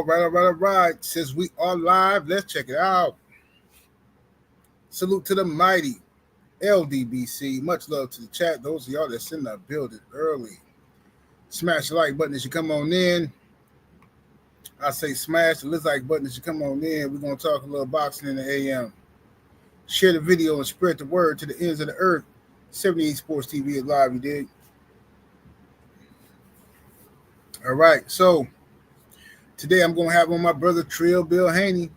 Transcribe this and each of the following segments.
right. Since we are live, let's check it out. Salute to the mighty LDBC. Much love to the chat. Those of y'all that's in the building early. Smash the like button as you come on in. I say smash the like button as you come on in. We're going to talk a little boxing in the AM. Share the video and spread the word to the ends of the earth. 78 Sports TV is live, you dig? All right, so today I'm going to have on my brother Trill Bill Haney.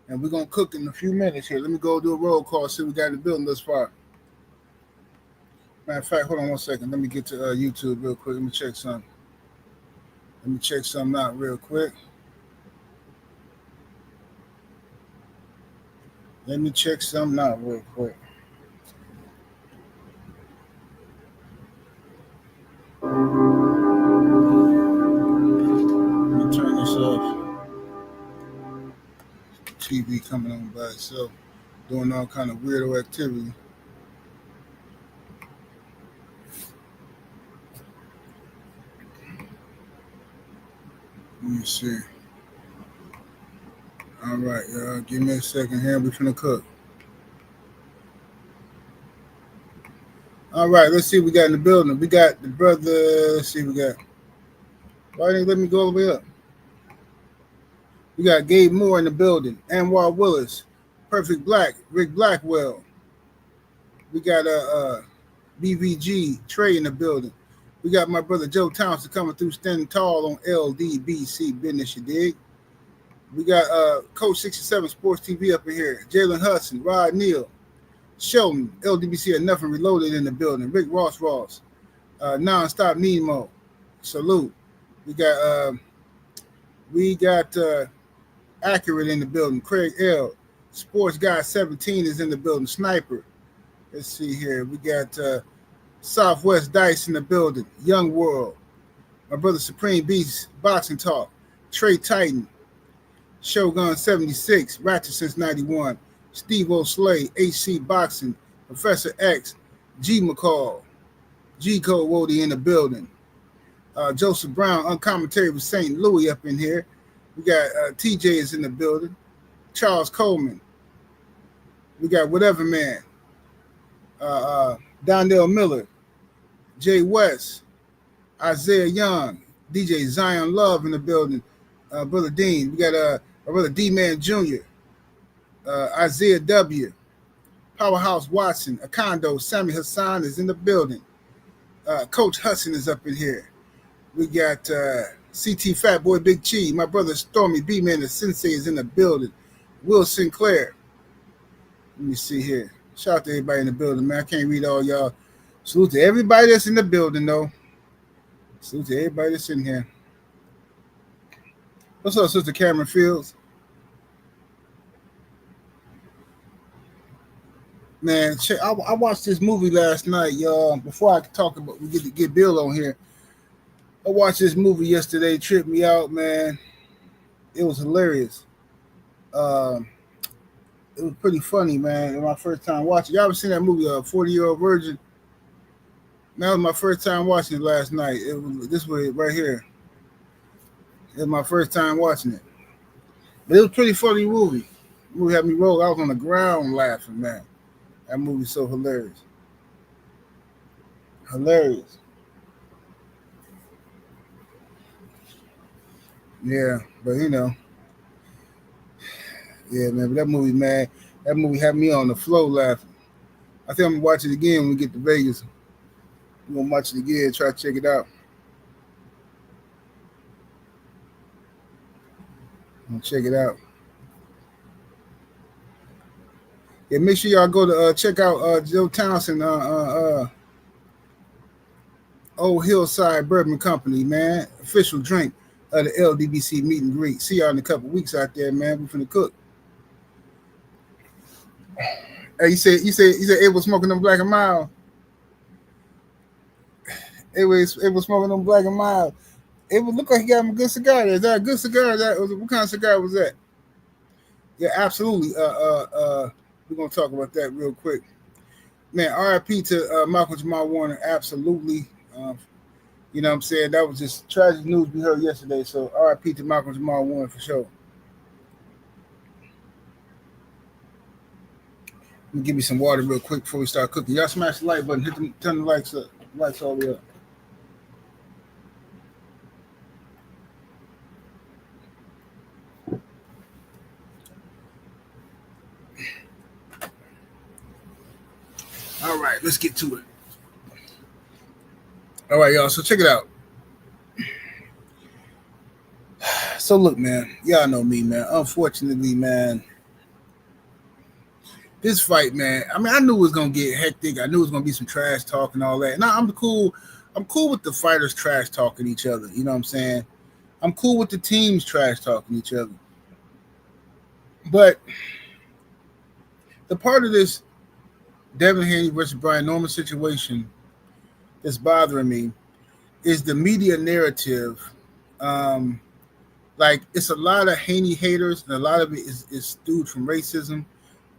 And we're going to cook in a few minutes here. Let me go do a roll call, see what we got in the building thus far. Matter of fact, hold on one second. Let me get to YouTube real quick. Let me check something. Let me check something out real quick. Let me check something out real quick. Let me turn this off. TV coming on by itself, doing all kind of weirdo activity. Let me see. All right, y'all. Give me a second here. We finna cook. All right, let's see what we got in the building. We got the brother. Let's see what we got. Why didn't let me go all the way up? We got Gabe Moore in the building. Anwar Willis. Perfect Black. Rick Blackwell. We got BVG Trey in the building. We got my brother Joe Thompson coming through, standing tall on LDBC business, you dig? We got Coach 67 Sports TV up in here. Jalen Hudson, Rod Neal, Sheldon, LDBC and Nothing Reloaded in the building. Rick Ross, Nonstop Nemo, salute. We got Accurate in the building. Craig L. Sports Guy 17 is in the building. Sniper. Let's see here. We got Southwest Dice in the building. Young World. My brother Supreme Beast Boxing Talk. Trey Titan. Shogun 76. Ratchet since 91. Steve O'Slay. HC Boxing. Professor X. G McCall. G Code Wody in the building. Joseph Brown, uncommentary with St. Louis up in here. We got TJ is in the building. Charles Coleman. We got Whatever Man. Dondell Miller. Jay West. Isaiah Young. DJ Zion Love in the building. Brother Dean. We got my brother D-Man Jr. Isaiah W. Powerhouse Watson. Akondo. Sammy Hassan is in the building. Coach Hudson is up in here. We got CT Fat Boy Big Chi. My brother Stormy B-Man, the Sensei, is in the building. Will Sinclair. Let me see here. Shout out to everybody in the building, man. I can't read all y'all. Salute to everybody that's in the building, though. Salute to everybody that's in here. What's up, Sister Cameron Fields? Man, I watched this movie last night, y'all. Before I talk about, we get Bill on here. I watched this movie yesterday. Tripped me out, man. It was hilarious. It was pretty funny, man. It was my first time watching. Y'all ever seen that movie, 40-Year-Old Virgin? That was my first time watching it last night. It was this way right here. It was my first time watching it. But it was a pretty funny movie. The movie had me roll. I was on the ground laughing, man. That movie's so hilarious. Hilarious. Yeah, but you know. Yeah, man, but that movie had me on the floor laughing. I think I'm gonna watch it again when we get to Vegas. I'm gonna watch it again, try to check it out. I'm gonna check it out. Yeah, make sure y'all go to check out Joe Townsend, Old Hillside Bourbon Company, man. Official drink of the LDBC meet and greet. See y'all in a couple weeks out there, man. We finna cook. Hey, you said it was smoking them Black and Mild. It was smoking them Black and Mild. It would look like he got him a good cigar. Is that a good cigar? What kind of cigar was that? Yeah, absolutely. We're gonna talk about that real quick. Man, RIP to Malcolm Jamal Warner. Absolutely. You know what I'm saying? That was just tragic news we heard yesterday. So RIP to Malcolm Jamal Warren for sure. Let me give me some water real quick before we start cooking. Y'all smash the like button. Turn the lights up. Lights all the way up. All right, let's get to it. All right, y'all. So check it out. So look, man. Y'all know me, man. Unfortunately, man, this fight, man. I mean, I knew it was gonna get hectic. I knew it was gonna be some trash talk and all that. Now I'm cool. I'm cool with the fighters trash talking each other. You know what I'm saying? I'm cool with the teams trash talking each other. But the part of this Devin Haney versus Brian Norman situation that's bothering me is the media narrative. Like, it's a lot of Haney haters, and a lot of it is stewed from racism,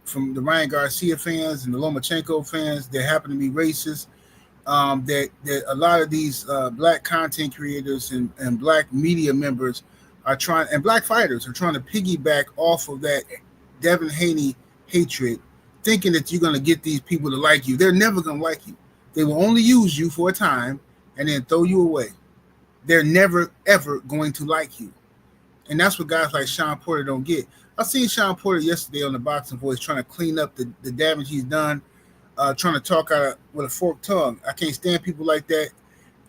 from the Ryan Garcia fans and the Lomachenko fans that happen to be racist. That a lot of these black content creators and black media members are trying, and black fighters are trying to piggyback off of that Devin Haney hatred, thinking that you're going to get these people to like you. They're never going to like you. They will only use you for a time and then throw you away. They're never, ever going to like you. And that's what guys like Sean Porter don't get. I seen Sean Porter yesterday on the Boxing Voice trying to clean up the damage he's done, trying to talk out with a forked tongue. I can't stand people like that.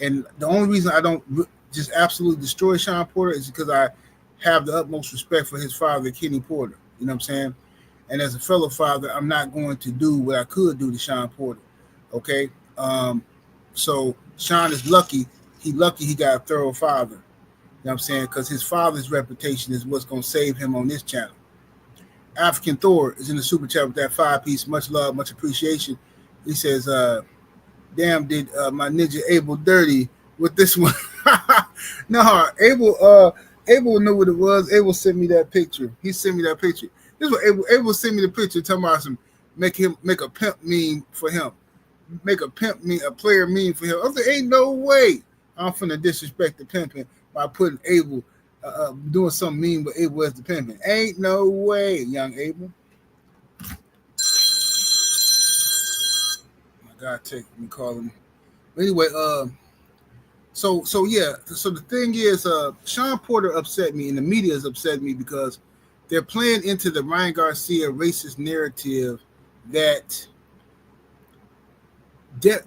And the only reason I don't just absolutely destroy Sean Porter is because I have the utmost respect for his father, Kenny Porter. You know what I'm saying? And as a fellow father, I'm not going to do what I could do to Sean Porter. Okay? So Sean is lucky. He got a thorough father. You know what I'm saying? Because his father's reputation is what's going to save him on this channel. African Thor is in the super chat with that 5-piece. Much love, much appreciation. He says, damn, did my ninja Abel dirty with this one? No, Abel knew what it was. Abel sent me that picture. He sent me that picture. This is what Abel sent me the picture talking about some make a pimp meme for him. Make a player meme for him. I was like, ain't no way I'm finna disrespect the pimping by putting Abel, doing some meme with Abel as the pimping. Ain't no way, young Abel. My God, let me call him. But anyway, so the thing is, Sean Porter upset me, and the media has upset me because they're playing into the Ryan Garcia racist narrative that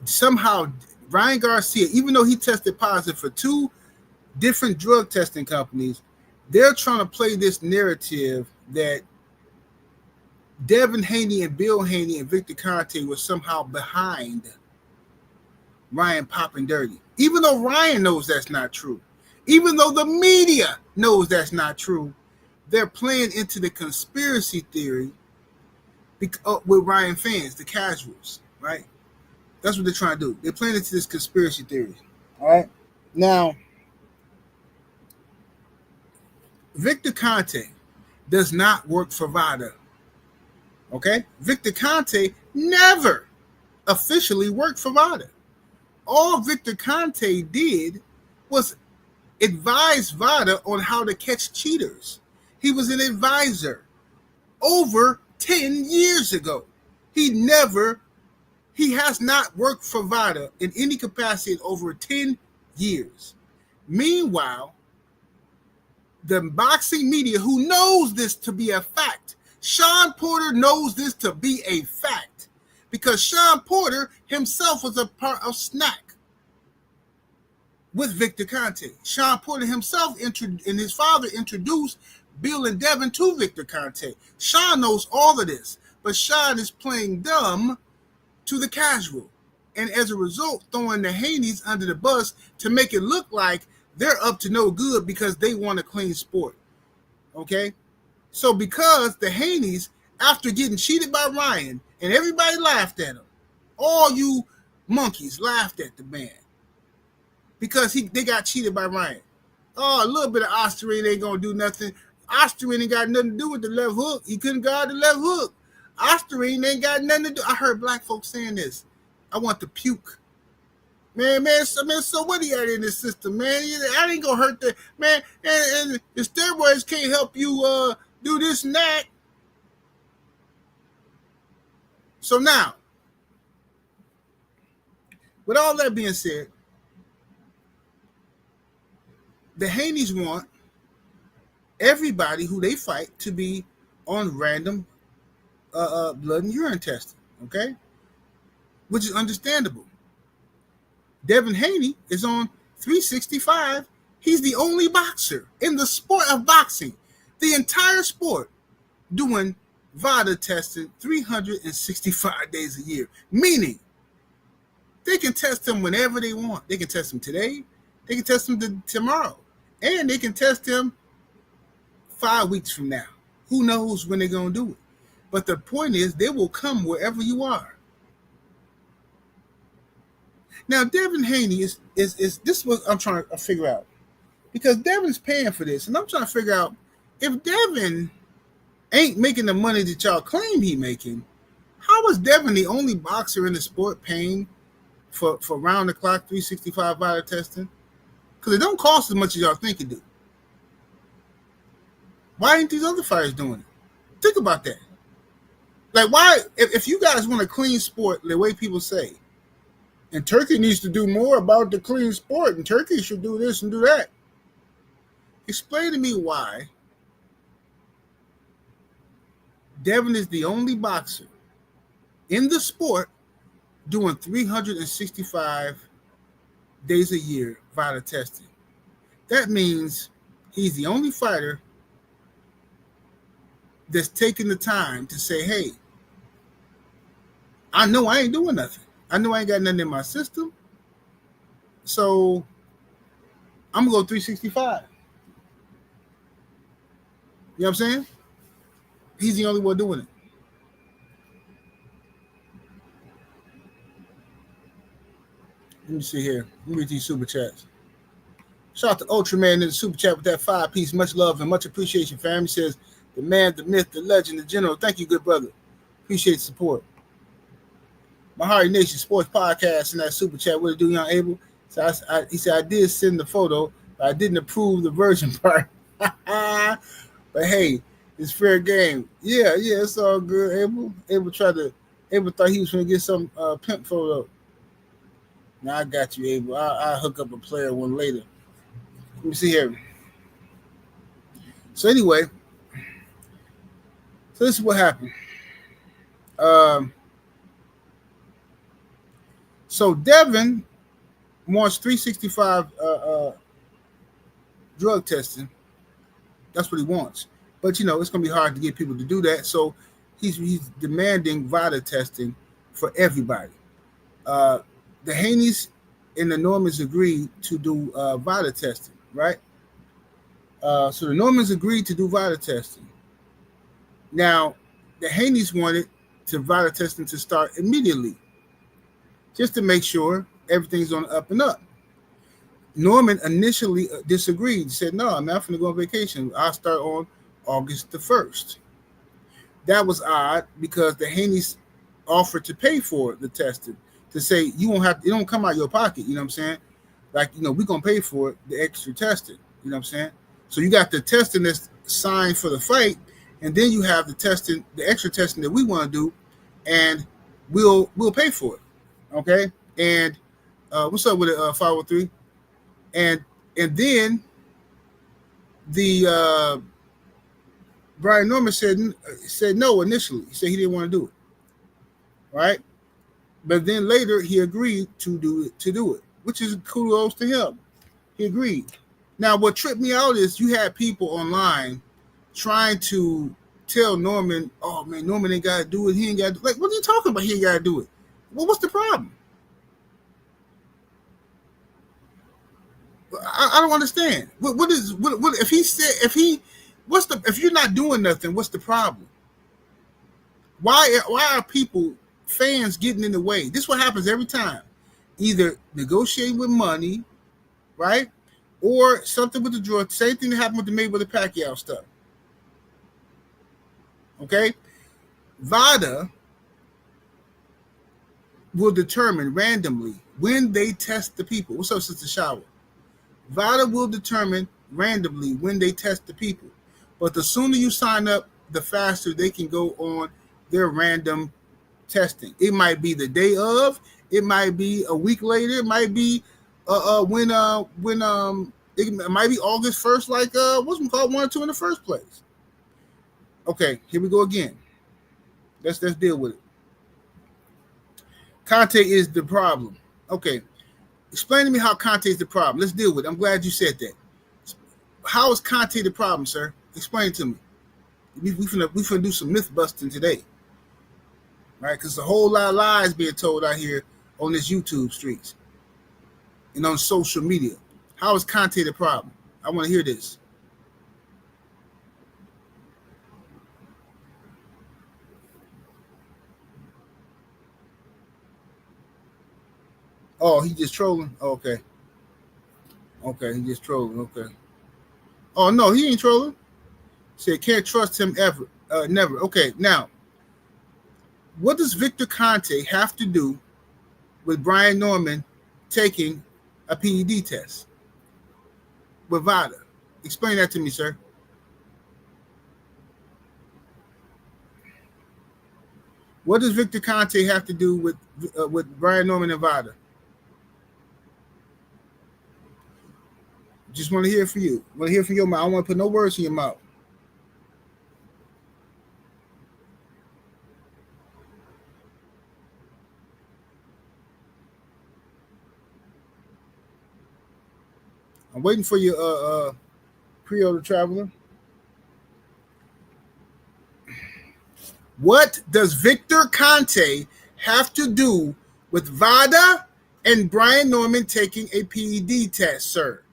somehow Ryan Garcia, even though he tested positive for 2 different drug testing companies, they're trying to play this narrative that Devin Haney and Bill Haney and Victor Conte were somehow behind Ryan popping dirty. Even though Ryan knows that's not true. Even though the media knows that's not true, they're playing into the conspiracy theory with Ryan fans, the casuals, right? That's what they're trying to do. They're playing into this conspiracy theory, all right? Now, Victor Conte does not work for Vada, okay? Victor Conte never officially worked for Vada. All Victor Conte did was advise Vada on how to catch cheaters. He was an advisor over 10 years ago. He has not worked for Vada in any capacity in over 10 years. Meanwhile, the boxing media, who knows this to be a fact, Sean Porter knows this to be a fact, because Sean Porter himself was a part of Snack with Victor Conte. Sean Porter himself and his father introduced Bill and Devin to Victor Conte. Sean knows all of this, but Sean is playing dumb to the casual, and as a result, throwing the Haneys under the bus to make it look like they're up to no good because they want a clean sport. Okay? So because the Haneys, after getting cheated by Ryan, and everybody laughed at him, all you monkeys laughed at the man because they got cheated by Ryan. Oh, a little bit of Osterine ain't gonna do nothing. Osterine ain't got nothing to do with the left hook. He couldn't guard the left hook. Osterine ain't got nothing to do. I heard black folks saying this. I want to puke. So what he had in this system, man? I ain't gonna hurt that, man. And the steroids can't help you do this and that. So now, with all that being said, the Haneys want everybody who they fight to be on random blood and urine testing, okay? Which is understandable. Devin Haney is on 365. He's the only boxer in the sport of boxing, the entire sport, doing Vada testing 365 days a year. Meaning, they can test him whenever they want. They can test him today. They can test him tomorrow. And they can test him 5 weeks from now. Who knows when they're going to do it? But the point is, they will come wherever you are. Now, Devin Haney is this what I'm trying to figure out. Because Devin's paying for this. And I'm trying to figure out, if Devin ain't making the money that y'all claim he making, how is Devin the only boxer in the sport paying for round-the-clock 365 Vada testing? Because it don't cost as much as y'all think it do. Why ain't these other fighters doing it? Think about that. Like, why, if you guys want a clean sport, the way people say, and Turkey needs to do more about the clean sport, and Turkey should do this and do that. Explain to me why Devin is the only boxer in the sport doing 365 days a year Vada testing. That means he's the only fighter that's taking the time to say, hey, I know I ain't doing nothing. I know I ain't got nothing in my system. So I'm going to go 365. You know what I'm saying? He's the only one doing it. Let me see here. Let me read these super chats. Shout out to Ultraman in the super chat with that 5-piece. Much love and much appreciation, fam. He says, the man, the myth, the legend, the general. Thank you, good brother. Appreciate the support. Mahari Nation Sports Podcast in that super chat. What it do, young Abel? So he said, I did send the photo, but I didn't approve the version part. But hey, it's fair game. Yeah, it's all good. Abel thought he was going to get some pimp photo. Now I got you, Abel. I'll hook up a player one later. Let me see here. So anyway, so this is what happened. So Devin wants 365 drug testing. That's what he wants. But, it's going to be hard to get people to do that. So he's demanding Vada testing for everybody. The Haneys and the Normans agreed to do Vada testing, right? So the Normans agreed to do Vada testing. Now, the Haneys wanted Vada testing to start immediately, just to make sure everything's on the up and up. Norman initially disagreed. He said, no, I'm not going to go on vacation. I'll start on August the 1st. That was odd because the Haneys offered to pay for the testing, to say you won't have, it don't come out of your pocket. You know what I'm saying? Like, we're going to pay for it, the extra testing. You know what I'm saying? So you got the testing that's signed for the fight, and then you have the testing, the extra testing that we want to do, and we'll pay for it. Okay? And what's up with it, 503? And then the Brian Norman said no initially. He said he didn't want to do it. Right? But then later he agreed to do it, which is kudos to him. He agreed. Now, what tripped me out is you had people online trying to tell Norman, oh man, Norman ain't got to do it. He ain't got to. Like, what are you talking about? He ain't got to do it. Well, what's the problem? I don't understand. What if he said, if you're not doing nothing, what's the problem? Why are people, fans, getting in the way? This is what happens every time. Either negotiating with money, right? Or something with the drug. Same thing that happened with the Mayweather Pacquiao stuff. Okay? Vada will determine randomly when they test the people. What's up, Sister Shower? Vada will determine randomly when they test the people. But the sooner you sign up, the faster they can go on their random testing. It might be the day of, it might be a week later, it might be when it might be August 1st, like what's it called, 1 or 2 in the first place. Okay, here we go again. Let's deal with it. Conte is the problem. Okay. Explain to me how Conte is the problem. Let's deal with it. I'm glad you said that. How is Conte the problem, sir? Explain it to me. We finna do some myth busting today. Right? Because a whole lot of lies being told out here on this YouTube streets and on social media. How is Conte the problem? I want to hear this. Oh, he just trolling? Oh, okay. Okay, he just trolling. Okay. Oh, no, he ain't trolling. Said can't trust him ever. Never. Okay, now, what does Victor Conte have to do with Brian Norman taking a PED test with Vada? Explain that to me, sir. What does Victor Conte have to do with Brian Norman and Vada? Just want to hear from you. Want to hear from your mouth. I don't want to put no words in your mouth. I'm waiting for your pre-order traveler. What does Victor Conte have to do with Vada and Brian Norman taking a PED test, sir?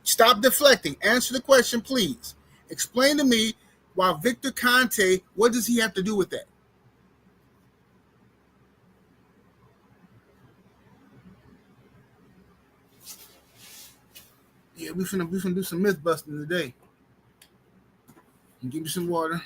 Stop deflecting. Answer the question, please. Explain to me why Victor Conte, what does he have to do with that? Yeah, we finna do some myth busting today. Give me some water.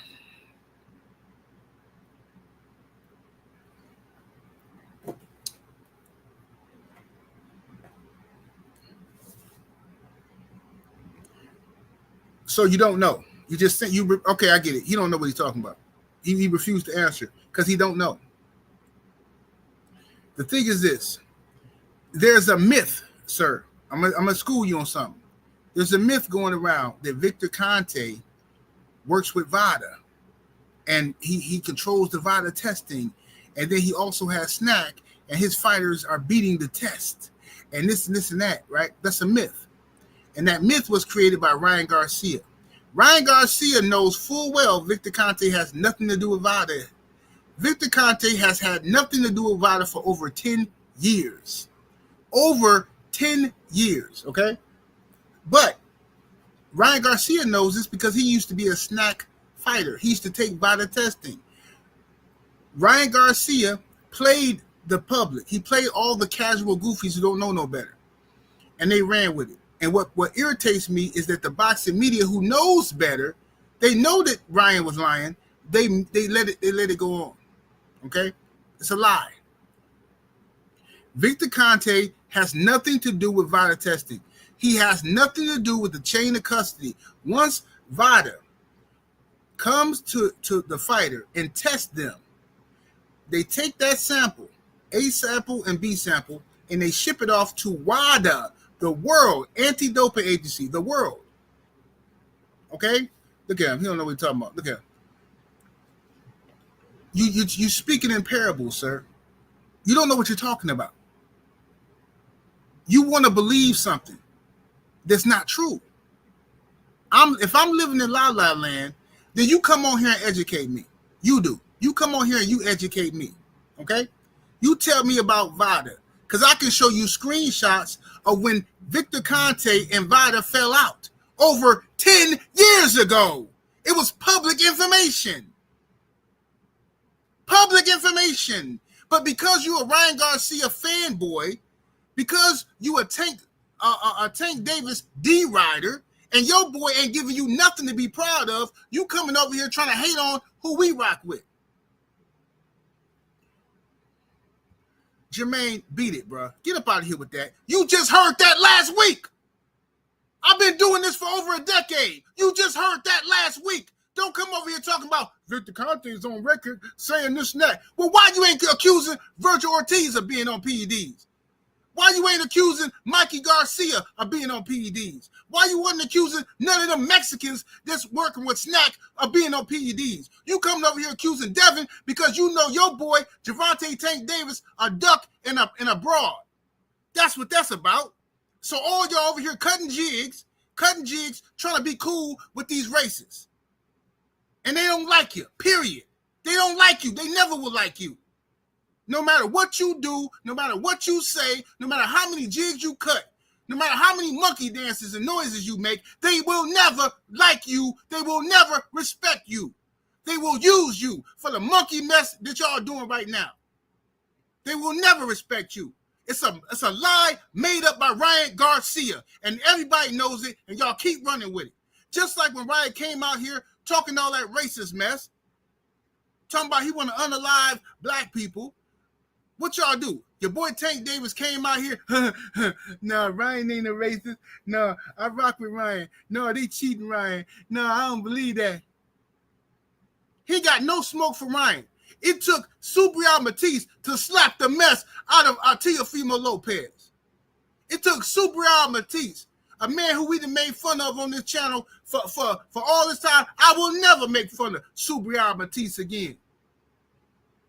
So you don't know. You just think okay, I get it. He don't know what he's talking about. He refused to answer because he don't know. The thing is this. There's a myth, sir. I'm gonna school you on something. There's a myth going around that Victor Conte works with Vada and he controls the Vada testing, and then he also has snack and his fighters are beating the test and this and that, right? That's a myth. And that myth was created by Ryan Garcia. Ryan Garcia knows full well Victor Conte has nothing to do with Vada. Victor Conte has had nothing to do with Vada for over 10 years. Over 10 years, okay? But Ryan Garcia knows this because he used to be a snack fighter. He used to take Vada testing. Ryan Garcia played the public. He played all the casual goofies who don't know no better. And they ran with it. And what irritates me is that the boxing media who knows better, they know that Ryan was lying. They let it go on. Okay? It's a lie. Victor Conte has nothing to do with Vada testing. He has nothing to do with the chain of custody. Once Vada comes to the fighter and tests them, they take that sample, A sample and B sample, and they ship it off to WADA, the World Anti-Doping Agency, the world. Okay? Look at him. He don't know what he's talking about. Look at him. You speaking in parables, sir. You don't know what you're talking about. You want to believe something that's not true. If I'm living in La La Land, then you come on here and educate me. You do. You come on here and you educate me. Okay? You tell me about Vada. Because I can show you screenshots of when Victor Conte and Vada fell out over 10 years ago. It was public information. Public information. But because you're a Ryan Garcia fanboy, because you a Tank Davis D rider, and your boy ain't giving you nothing to be proud of, you coming over here trying to hate on who we rock with. Jermaine, beat it, bro. Get up out of here with that. You just heard that last week. I've been doing this for over a decade. You just heard that last week. Don't come over here talking about Victor Conte is on record saying this and that. Well, why you ain't accusing Virgil Ortiz of being on PEDs? Why you ain't accusing Mikey Garcia of being on PEDs? Why you wasn't accusing none of them Mexicans that's working with Snack of being on PEDs? You coming over here accusing Devin because you know your boy, Gervonta Tank Davis, a duck and a broad. That's what that's about. So all y'all over here cutting jigs, trying to be cool with these racists. And they don't like you, period. They don't like you. They never will like you. No matter what you do, no matter what you say, no matter how many jigs you cut, no matter how many monkey dances and noises you make, they will never like you. They will never respect you. They will use you for the monkey mess that y'all are doing right now. They will never respect you. It's a lie made up by Ryan Garcia, and everybody knows it, and y'all keep running with it. Just like when Ryan came out here talking all that racist mess, talking about he want to unalive black people. What y'all do? Your boy Tank Davis came out here. No, Ryan ain't a racist. No, I rock with Ryan. No, they cheating Ryan. No, I don't believe that. He got no smoke for Ryan. It took Subriel Matisse to slap the mess out of Teofimo Lopez. It took Subriel Matisse, a man who we done made fun of on this channel for all this time. I will never make fun of Subriel Matisse again.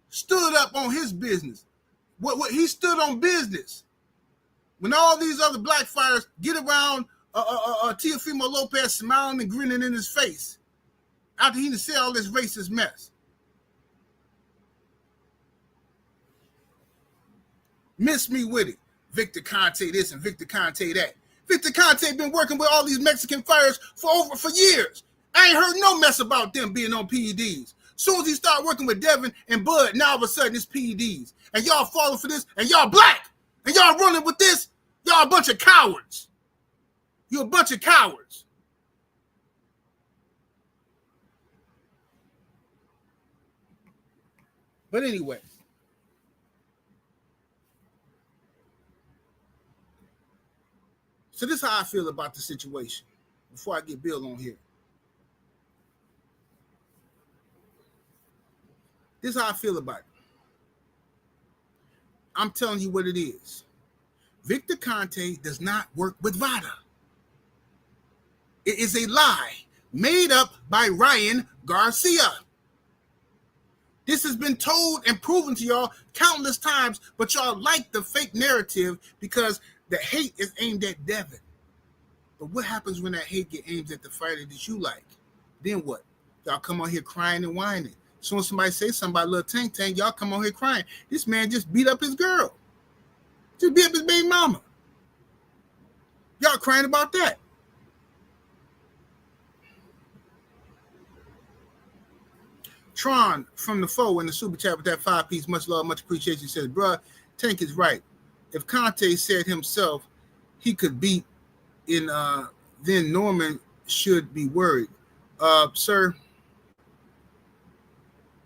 Stood up on his business. What he stood on business. When all these other black fighters get around Teofimo Lopez smiling and grinning in his face after he said all this racist mess. Miss me with it. Victor Conte this and Victor Conte that. Victor Conte been working with all these Mexican fighters for years. I ain't heard no mess about them being on PEDs. Soon as he start working with Devin and Bud, now all of a sudden it's PEDs. And y'all falling for this, and y'all black. And y'all running with this. Y'all a bunch of cowards. You're a bunch of cowards. But anyway. So this is how I feel about the situation before I get Bill on here. This is how I feel about it. I'm telling you what it is. Victor Conte does not work with Vada. It is a lie made up by Ryan Garcia. This has been told and proven to y'all countless times, but y'all like the fake narrative because the hate is aimed at Devin. But what happens when that hate gets aimed at the fighter that you like? Then what? Y'all come on here crying and whining. As soon as somebody says something about Lil Tank, y'all come on here crying. This man just beat up his girl. Just beat up his baby mama. Y'all crying about that. Tron from the foe in the super chat with that 5-piece, much love, much appreciation, says, bruh, Tank is right. If Conte said himself he could beat in, then Norman should be worried. Sir,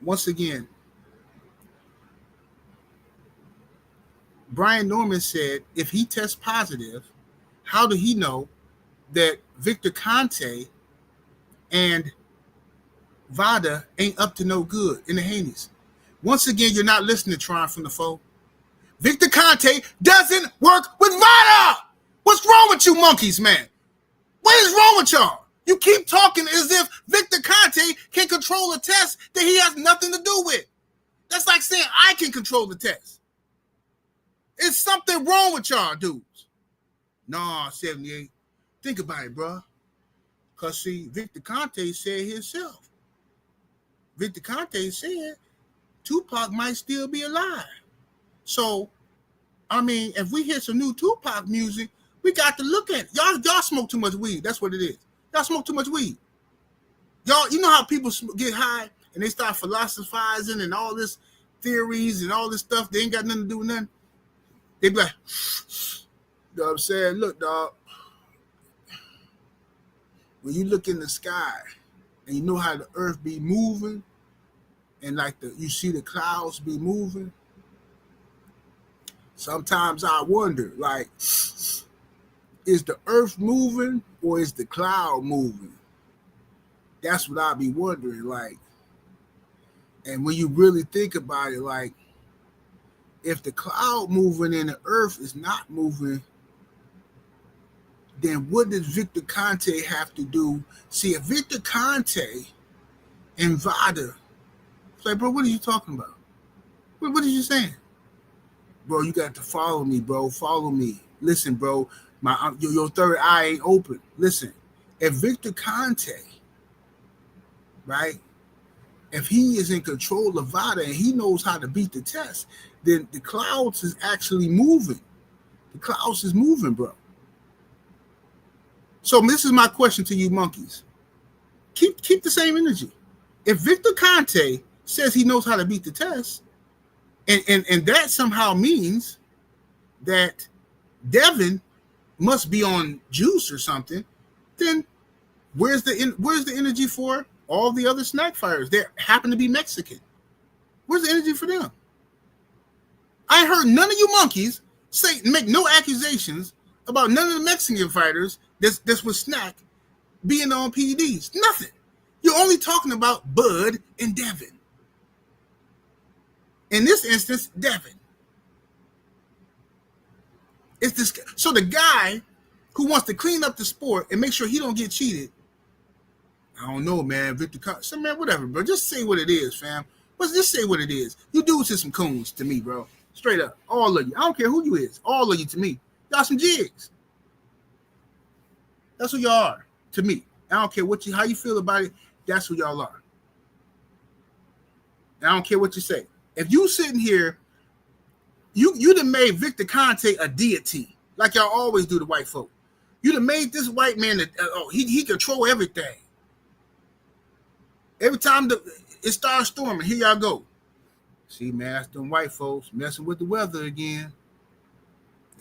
once again, Brian Norman said if he tests positive, how do he know that Victor Conte and Vada ain't up to no good in the Haneys? Once again, you're not listening, Tron from the foe. Victor Conte doesn't work with Vada. What's wrong with you monkeys, man? What is wrong with y'all? You keep talking as if Victor Conte can control a test that he has nothing to do with. That's like saying I can control the test. It's something wrong with y'all dudes. Nah, 78. Think about it, bro. Because, see, Victor Conte said himself. Victor Conte said Tupac might still be alive. So, I mean, if we hear some new Tupac music, we got to look at it. Y'all smoke too much weed. That's what it is. Y'all smoke too much weed. Y'all, you know how people get high and they start philosophizing and all this theories and all this stuff. They ain't got nothing to do with nothing. They be like, you know what I'm saying? Look, dog, when you look in the sky and you know how the earth be moving and like you see the clouds be moving, Sometimes I wonder, like, is the earth moving or is the cloud moving? That's what I be wondering, like. And when you really think about it, like, if the cloud moving and the earth is not moving, then what does Victor Conte have to do? See, if Victor Conte and Vada, it's like, bro, what are you talking about? What are you saying? Bro, you got to follow me, bro. Follow me. Listen, bro, your third eye ain't open. Listen, if Victor Conte, right, if he is in control of Vada and he knows how to beat the test, then the clouds is actually moving. The clouds is moving, bro. So this is my question to you monkeys. Keep the same energy. If Victor Conte says he knows how to beat the test, and that somehow means that Devin must be on juice or something, then where's the energy for all the other snack fighters that happen to be Mexican? Where's the energy for them? I heard none of you monkeys make no accusations about none of the Mexican fighters that's with snack being on PEDs. Nothing. You're only talking about Bud and Devin. In this instance, Devin. It's this. So the guy who wants to clean up the sport and make sure he don't get cheated. I don't know, man. Victor, so man, whatever, bro. Just say what it is, fam. Let's just say what it is. You dudes is some coons to me, bro. Straight up, all of you. I don't care who you is. All of you to me. Y'all some jigs. That's who y'all are to me. I don't care how you feel about it. That's who y'all are. And I don't care what you say. If you sitting here, you done made Victor Conte a deity, like y'all always do to white folk. You done made this white man he control everything. Every time it starts storming, here y'all go. See, man, that's them white folks messing with the weather again.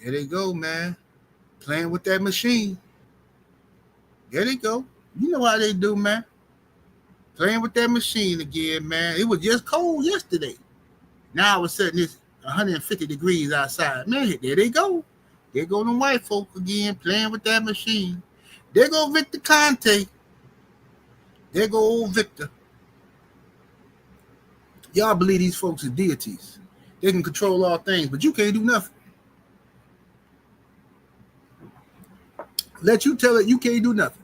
There they go, man. Playing with that machine. There they go. You know how they do, man. Playing with that machine again, man. It was just cold yesterday. Now all of a sudden it's 150 degrees outside. Man, there they go. There go them white folk again playing with that machine. There go Victor Conte. There go old Victor. Y'all believe these folks are deities. They can control all things, but you can't do nothing. Let you tell it you can't do nothing.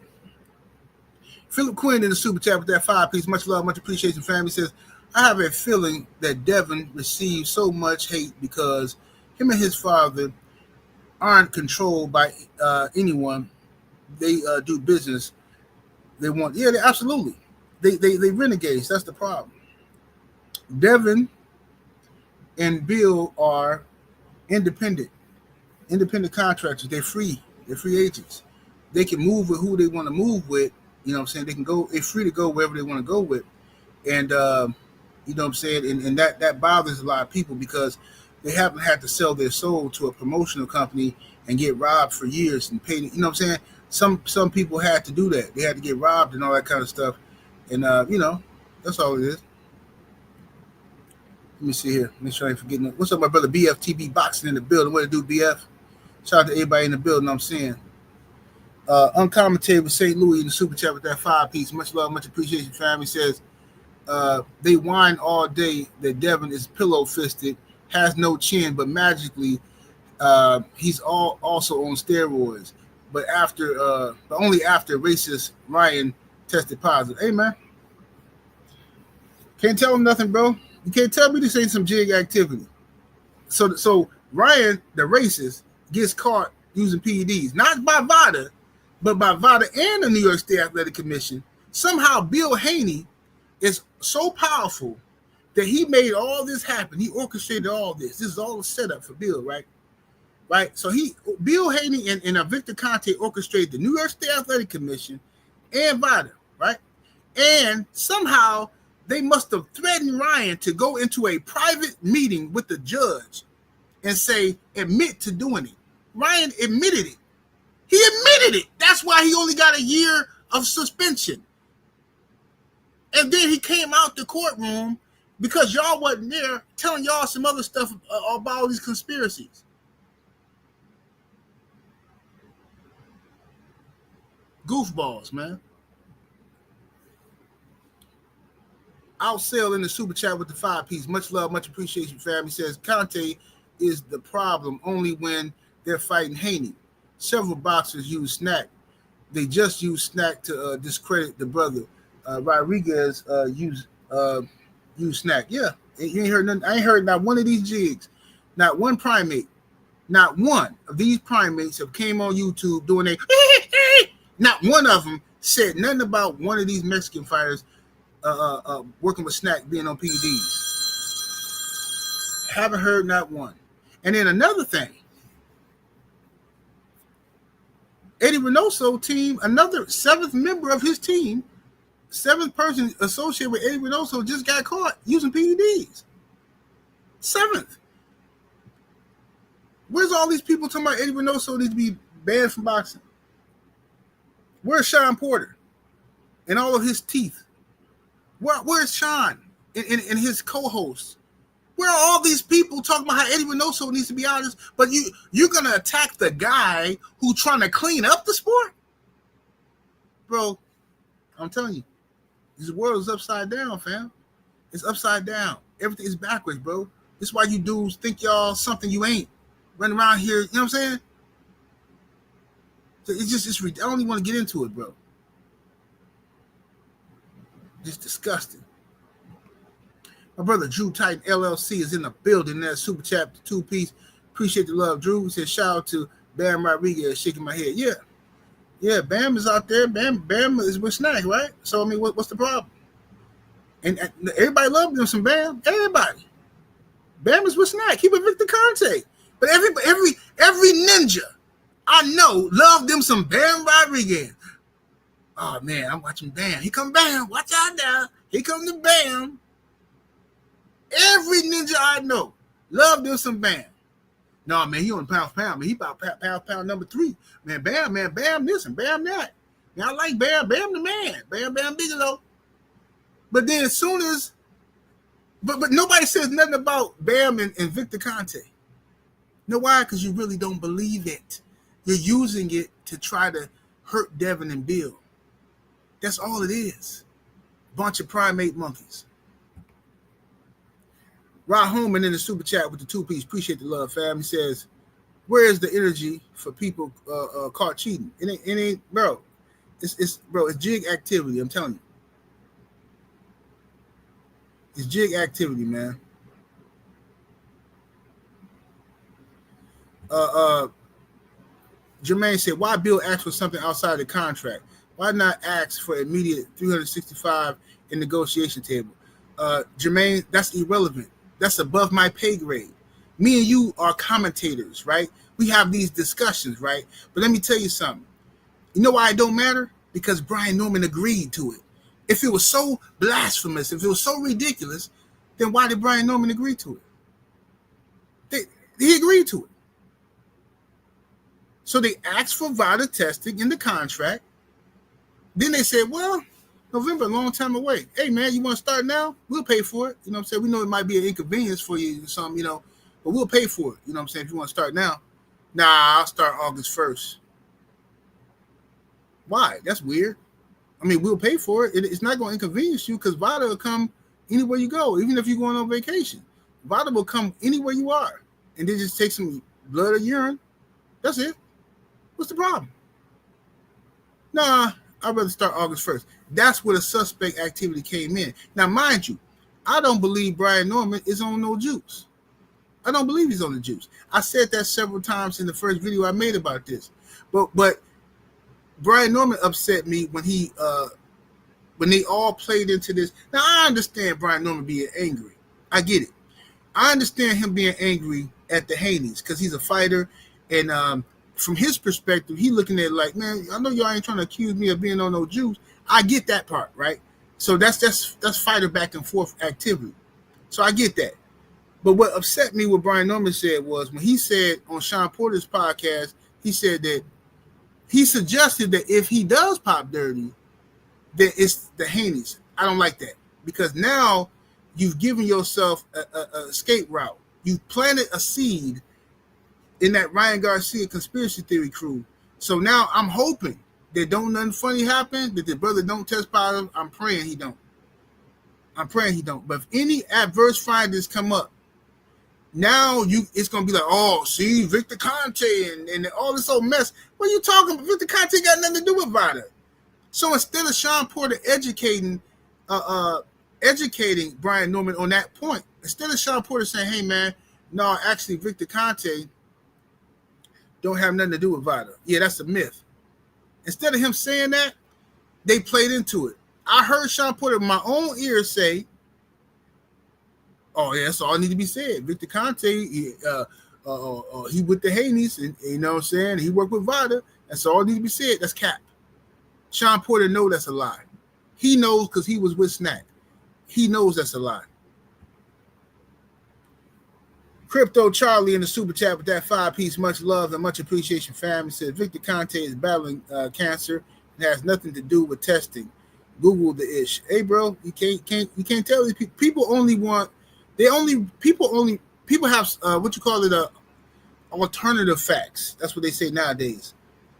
Philip Quinn in the super chat with that 5-piece. Much love, much appreciation, family. Says, I have a feeling that Devin received so much hate because him and his father aren't controlled by anyone. They do business. They want, yeah, absolutely. They renegades. That's the problem. Devin and Bill are independent contractors. They're free agents. They can move with who they want to move with. You know what I'm saying? They can go, they're free to go wherever they want to go with. And you know what I'm saying? And that bothers a lot of people because they haven't had to sell their soul to a promotional company and get robbed for years and pay. You know what I'm saying? Some people had to do that. They had to get robbed and all that kind of stuff. And you know, that's all it is. Let me see here. Make sure I ain't forgetting. What's up, my brother BFTB Boxing in the building? What to do, BF? Shout out to everybody in the building. I'm saying. Uncommented with St. Louis in the super chat with that 5-piece. Much love, much appreciation. Family says they whine all day that Devin is pillow fisted, has no chin, but magically he's also on steroids. But only after racist Ryan tested positive. Hey man, can't tell him nothing, bro. You can't tell me this ain't some jig activity. So Ryan, the racist, gets caught using PEDs, not by Vada, but by Vada and the New York State Athletic Commission. Somehow Bill Haney is so powerful that he made all this happen. He orchestrated all this. This is all a setup for Bill, right? Right. So Bill Haney and Victor Conte orchestrated the New York State Athletic Commission and Vada, right? And somehow they must have threatened Ryan to go into a private meeting with the judge and admit to doing it. Ryan admitted it. He admitted it. That's why he only got a year of suspension. And then he came out the courtroom because y'all wasn't there telling y'all some other stuff about all these conspiracies. Goofballs, man. Outsell in the super chat with the 5-piece. Much love, much appreciation, fam. He says Conte is the problem only when they're fighting Haney. Several boxers use snack. They just use snack to discredit the brother. Rodriguez use snack. Yeah, you ain't heard nothing. I ain't heard not one of these jigs, not one primate, not one of these primates have came on YouTube doing a. Not one of them said nothing about one of these Mexican fighters working with snack being on PEDs. Haven't heard not one. And then another thing, Eddie Reynoso team, another 7th member of his team, 7th person associated with Eddie Reynoso just got caught using PEDs. 7th. Where's all these people talking about Eddie Reynoso needs to be banned from boxing? Where's Sean Porter and all of his teeth? Where's Sean and his co-hosts? Where are all these people talking about how Eddie Reynoso needs to be out of this? But you're going to attack the guy who's trying to clean up the sport? Bro, I'm telling you, this world is upside down, fam. It's upside down. Everything is backwards, bro. This is why you dudes think y'all something you ain't. Running around here, you know what I'm saying? So I don't even want to get into it, bro. Just disgusting. My brother Drew Titan LLC is in the building. That super chat, 2-piece. Appreciate the love, Drew. He said, shout out to Bam Rodriguez, shaking my head. Yeah, Bam is out there. Bam is with Snack, right? So I mean, what's the problem? And everybody loves them some Bam. Everybody. Bam is with Snack. He with Victor Conte. But every ninja I know love them some Bam Rodriguez. Oh man, I'm watching Bam. Here come Bam. Watch out now. Here come the Bam. Every ninja I know love them some Bam. No, man, he on pound for pound. Man, he about pound number 3. Man, Bam this and Bam that. Man, I like Bam the man. Bam Bigelow. But then as soon as but nobody says nothing about Bam and Victor Conte. You know why? Because you really don't believe it. You're using it to try to hurt Devin and Bill. That's all it is. Bunch of primate monkeys. Rod Holman in the super chat with the 2-piece. Appreciate the love, fam. He says, where is the energy for people caught cheating? It ain't, bro. It's jig activity, I'm telling you. It's jig activity, man. Jermaine said, why Bill asked for something outside the contract? Why not ask for immediate 365 in negotiation table? Jermaine, that's irrelevant. That's above my pay grade. Me and you are commentators, right? We have these discussions, right? But let me tell you something. You know why it don't matter? Because Brian Norman agreed to it. If it was so blasphemous, if it was so ridiculous, then why did Brian Norman agree to it? He agreed to it. So they asked for Vada testing in the contract. Then they said, well, November, a long time away. Hey, man, you want to start now? We'll pay for it. You know what I'm saying? We know it might be an inconvenience for you or something, but we'll pay for it. You know what I'm saying? If you want to start now. Nah, I'll start August 1st. Why? That's weird. I mean, we'll pay for it. It's not going to inconvenience you because Vada will come anywhere you go, even if you're going on vacation. Vada will come anywhere you are. And then just take some blood or urine. That's it. What's the problem? Nah, I'd rather start August 1st. That's where the suspect activity came in. Now, mind you, I don't believe Brian Norman is on no juice. I don't believe he's on the juice. I said that several times in the first video I made about this. But Brian Norman upset me when they all played into this. Now, I understand Brian Norman being angry. I get it. I understand him being angry at the Haneys because he's a fighter. And from his perspective, he looking at it like, man, I know y'all ain't trying to accuse me of being on no juice. I get that part, right? So that's fighter back and forth activity. So I get that. But what upset me, what Brian Norman said was when he said on Sean Porter's podcast, he said that he suggested that if he does pop dirty, then it's the Haneys. I don't like that because now you've given yourself a escape route. You've planted a seed in that Ryan Garcia conspiracy theory crew. So now I'm hoping that don't nothing funny happen, that the brother don't test positive, I'm praying he don't. But if any adverse findings come up, now it's gonna be like, oh, see, Victor Conte and all this old mess. What are you talking about? Victor Conte got nothing to do with Vada. So instead of Sean Porter educating Brian Norman on that point, instead of Sean Porter saying, hey man, no, actually Victor Conte don't have nothing to do with Vada. Yeah, that's a myth. Instead of him saying that, they played into it. I heard Sean Porter in my own ears say, oh, yeah, that's all need to be said. Victor Conte, he with the Haneys, and you know what I'm saying? He worked with Vada. That's all need to be said. That's cap. Sean Porter knows that's a lie. He knows because he was with Snack. He knows that's a lie. Crypto Charlie in the super chat with that 5-piece, much love and much appreciation, fam. He said Victor Conte is battling cancer. It has nothing to do with testing. Google the ish. Hey, bro, you can't tell these people. People have what you call it, alternative facts. That's what they say nowadays.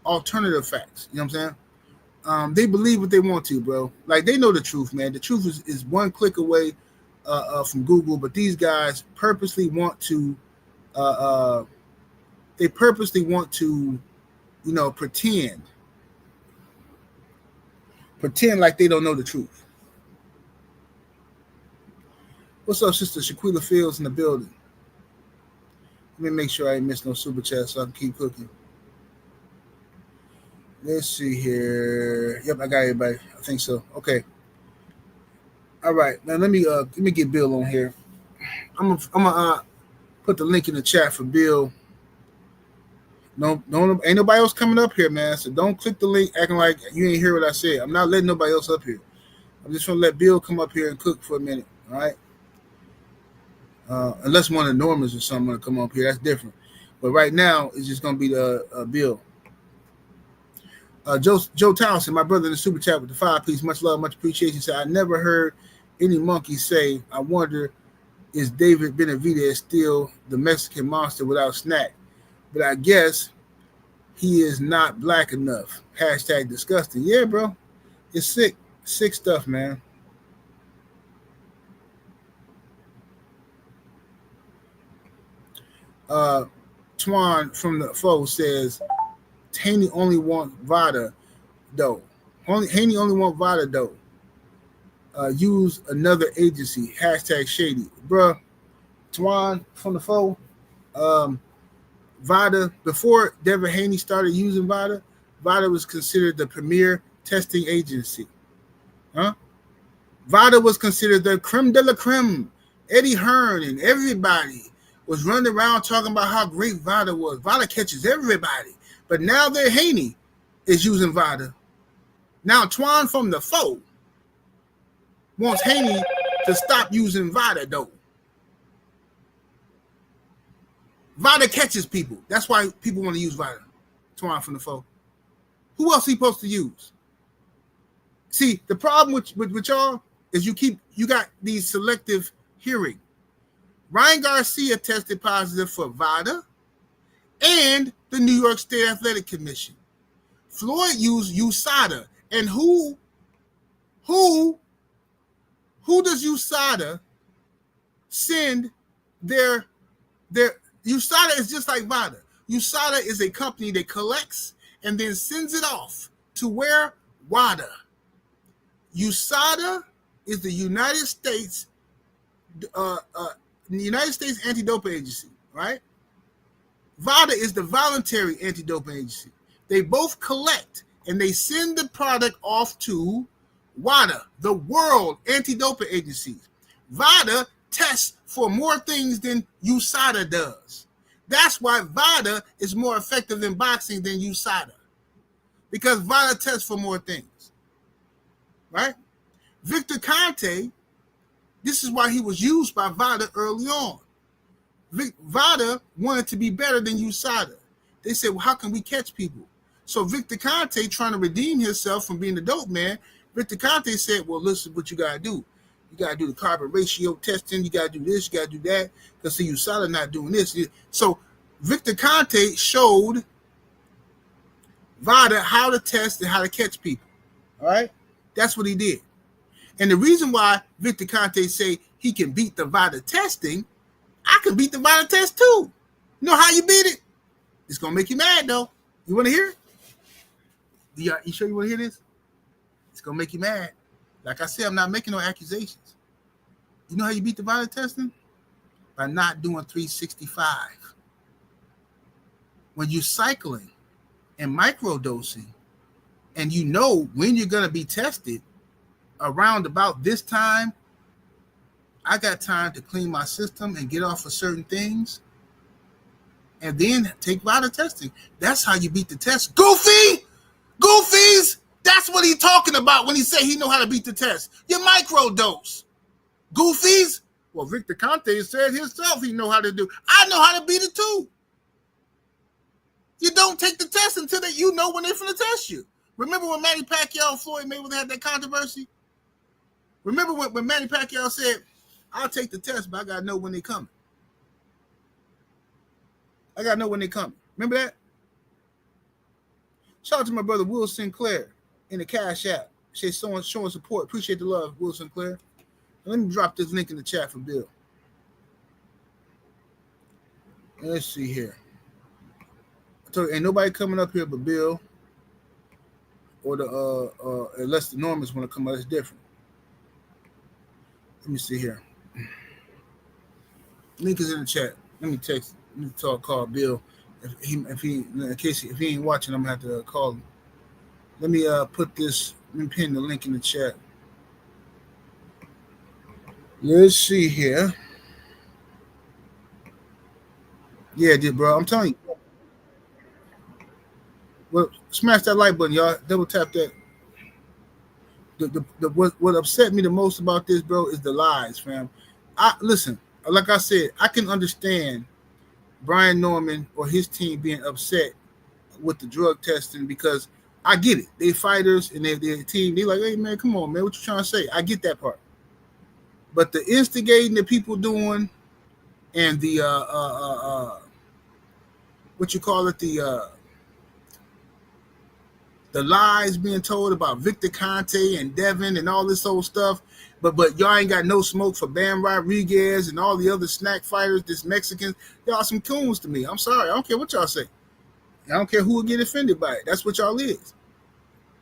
Alternative facts. You know what I'm saying? They believe what they want to, bro. Like, they know the truth, man. The truth is one click away from Google, but these guys purposely want to pretend like they don't know the truth. What's up, Sister Shaquila Fields in the building? Let me make sure I ain't missed no super chat so I can keep cooking. Let's see here. Yep, I got everybody. I think so. Okay. All right. Now let me get Bill on here. I'm gonna put the link in the chat for Bill. No, ain't nobody else coming up here, man. So don't click the link acting like you ain't hear what I said. I'm not letting nobody else up here. I'm just gonna let Bill come up here and cook for a minute. All right. Unless one of the Normans or something want to come up here, that's different. But right now, it's just gonna be the Bill. Joe Townsend, my brother in the super chat with the 5-piece, much love, much appreciation. Said I never heard any monkey say, I wonder, is David Benavidez still the Mexican monster without Snack? But I guess he is not black enough. Hashtag disgusting. Yeah, bro. It's sick. Sick stuff, man. Twan from the foe says Haney only want Vada though. Haney only want Vada though. Use another agency. Hashtag shady. Bruh. Twan from the foe. Vada, before Devin Haney started using Vada, Vada was considered the premier testing agency. Vada was considered the creme de la creme. Eddie Hearn and everybody was running around talking about how great Vada was. Vada catches everybody. But now that Haney is using Vada, now Twan from the foe wants Haney to stop using Vada, though. Vada catches people. That's why people want to use Vada. Twan from the foe. Who else he supposed to use? See, the problem with y'all is you got these selective hearing. Ryan Garcia tested positive for Vada and the New York State Athletic Commission. Floyd used USADA. And who does USADA send their USADA is just like Vada. USADA is a company that collects and then sends it off to where? WADA. USADA is the United States Anti-Doping Agency, right? VADA is the voluntary anti-doping agency. They both collect and they send the product off to WADA, the World Anti-Doping Agency. VADA tests for more things than USADA does. That's why VADA is more effective in boxing than USADA, because VADA tests for more things, right? Victor Conte, this is why he was used by VADA early on. VADA wanted to be better than USADA. They said, well, how can we catch people? So Victor Conte, trying to redeem himself from being a dope man, Victor Conte said, well, listen, what you got to do. You got to do the carbon ratio testing. You got to do this. You got to do that. Because see, USADA not doing this. So Victor Conte showed Vada how to test and how to catch people. All right, that's what he did. And the reason why Victor Conte say he can beat the Vada testing, I can beat the Vada test too. You know how you beat it? It's gonna make you mad though. You want to hear it? You sure you want to hear this? It's gonna make you mad. Like I said, I'm not making no accusations. You know how you beat the Vada testing? By not doing 365. When you're cycling and microdosing, and you know when you're gonna be tested, around about this time, I got time to clean my system and get off of certain things, and then take Vada testing. That's how you beat the test. Goofies. That's what he's talking about when he say he know how to beat the test. You microdose. Goofies. Well, Victor Conte said himself he know how to do. I know how to beat it too. You don't take the test until you know when they're finna test you. Remember when Manny Pacquiao and Floyd Mayweather had that controversy? Remember when Manny Pacquiao said, I'll take the test, but I got to know when they coming. I got to know when they coming. Remember that? Shout out to my brother Will Sinclair in the Cash App. Showing support. Appreciate the love, Will Sinclair. And let me drop this link in the chat for Bill. And let's see here. I told you, ain't nobody coming up here but Bill. Or the unless the Normans want to come out, it's different. Let me see here. Link is in the chat. Let me text. Let me call Bill. If he ain't watching, I'm gonna have to call him. Let me put this. Let me pin the link in the chat. Let's see here. Yeah, dude, bro. I'm telling you. Well, smash that like button, y'all. Double tap that. What upset me the most about this, bro, is the lies, fam. Listen, like I said, I can understand Brian Norman or his team being upset with the drug testing because I get it. They fighters and their team. They like, hey man, come on, man, what you trying to say? I get that part. But the instigating that people doing and the what you call it, the lies being told about Victor Conte and Devin and all this old stuff, but y'all ain't got no smoke for Bam Rodriguez and all the other snack fighters, this Mexicans. Y'all some coons to me. I'm sorry. I don't care what y'all say. I don't care who will get offended by it. That's what y'all is.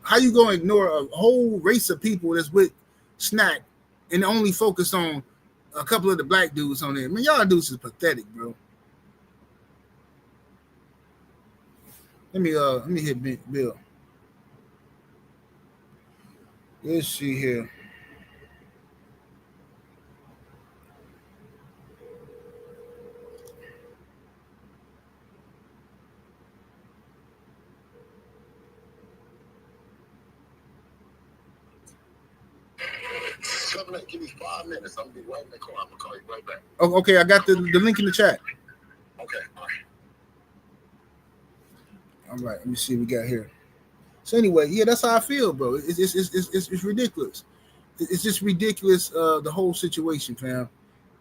How you gonna ignore a whole race of people that's with snack and only focus on a couple of the black dudes on there? Man, y'all dudes is pathetic, bro. Let me hit Bill. Let's see here. Give me 5 minutes. I'm gonna be right in the car. I'm gonna call you right back. Oh, okay, I got the link in the chat. Okay, all right. All right, let me see what we got here. So anyway, yeah, that's how I feel, bro. It's ridiculous. It's just ridiculous. The whole situation, fam.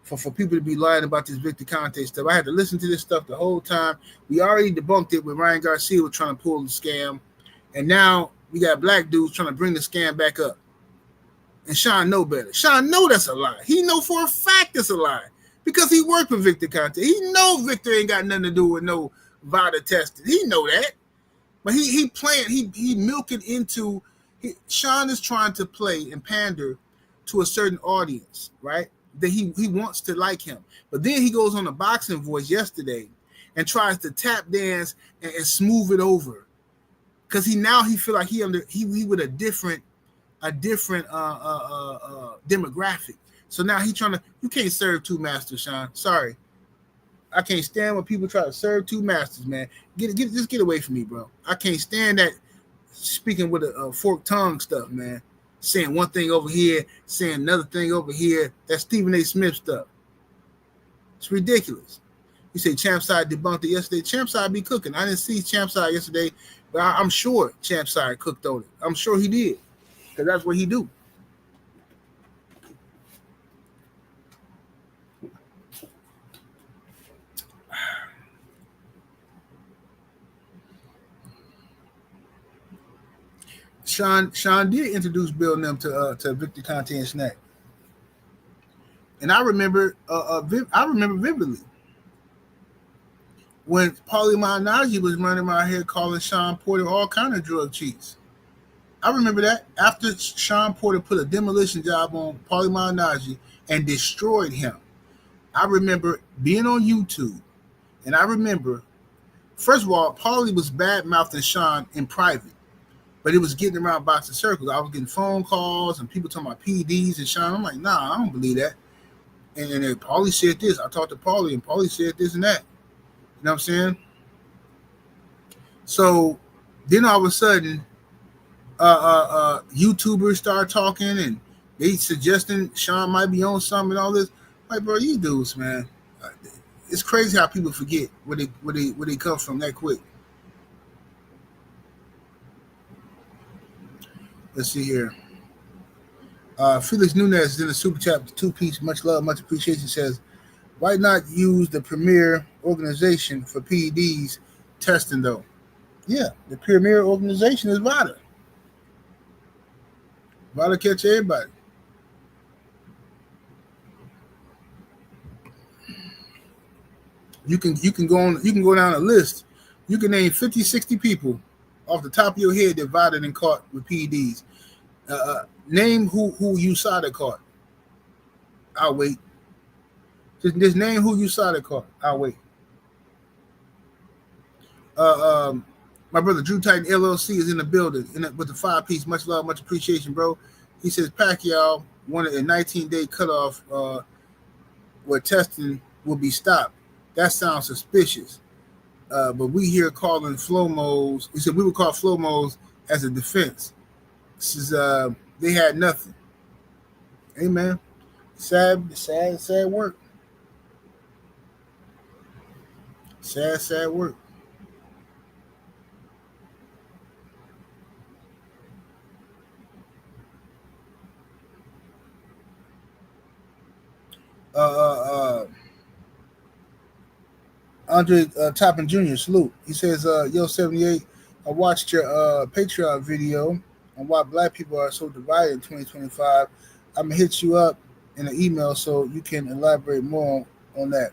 For people to be lying about this Victor Conte stuff. I had to listen to this stuff the whole time. We already debunked it when Ryan Garcia was trying to pull the scam, and now we got black dudes trying to bring the scam back up. And Sean know better. Sean know that's a lie. He know for a fact it's a lie because he worked with Victor Conte. He know Victor ain't got nothing to do with no Vada testing. He know that, but he playing. He milking into. Sean is trying to play and pander to a certain audience, right? That he wants to like him, but then he goes on a boxing voice yesterday and tries to tap dance and smooth it over because he feel like he with a different demographic. So now he trying to. You can't serve two masters, Sean. Sorry, I can't stand when people try to serve two masters, man. Just get away from me, bro. I can't stand that speaking with a forked tongue stuff, man. Saying one thing over here, saying another thing over here. That's Stephen A. Smith stuff. It's ridiculous. You say Champside debunked it yesterday. Champside be cooking. I didn't see Champside yesterday, but I'm sure Champside cooked on it. I'm sure he did. Because that's what he do. Sean did introduce Bill and them to Victor Conte and Snack, and I remember vividly when Paulie Malignaggi was running around here calling Sean Porter all kind of drug cheats. I remember that after Sean Porter put a demolition job on Paulie Malignaggi and destroyed him. I remember being on YouTube, and I remember, first of all, Paulie was bad-mouthing Sean in private, but it was getting around boxing circles. I was getting phone calls and people talking about PDs and Sean. I'm like, nah, I don't believe that. And then Paulie said this. I talked to Paulie, and Paulie said this and that. You know what I'm saying? So then all of a sudden, YouTubers start talking and they suggesting Sean might be on something and all this. Like, bro, you dudes, man, it's crazy how people forget where they come from that quick. Let's see here. Felix Nunez is in the super chat with 2-piece. Much love, much appreciation. Says, why not use the premier organization for PEDs testing though? Yeah, the premier organization is Vada. Vada catch everybody. You can go down a list. You can name 50, 60 people off the top of your head that Vada and caught with PEDs. Name who USADA caught. I'll wait. Just name who USADA caught. I'll wait. My brother Drew Titan LLC is in the building with the 5-piece. Much love, much appreciation, bro. He says Pacquiao wanted a 19-day cutoff where testing will be stopped. That sounds suspicious. But we here calling Flomos. He said we would call Flomos as a defense. This is they had nothing. Amen. Sad work. Sad work. Andre Toppin Jr. salute. He says, yo, 78, I watched your Patreon video on why black people are so divided in 2025. I'm gonna hit you up in an email so you can elaborate more on that.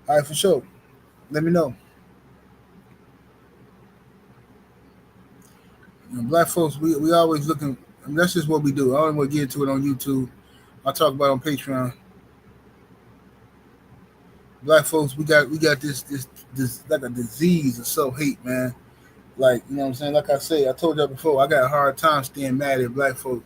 All right, for sure. Let me know. You know, black folks, we always looking. I mean, that's just what we do. I don't want to get into it on YouTube. I'll talk about it on Patreon. Black folks, we got this like a disease of self-hate, man. Like, you know what I'm saying? Like I say, I told you before, I got a hard time staying mad at black folks.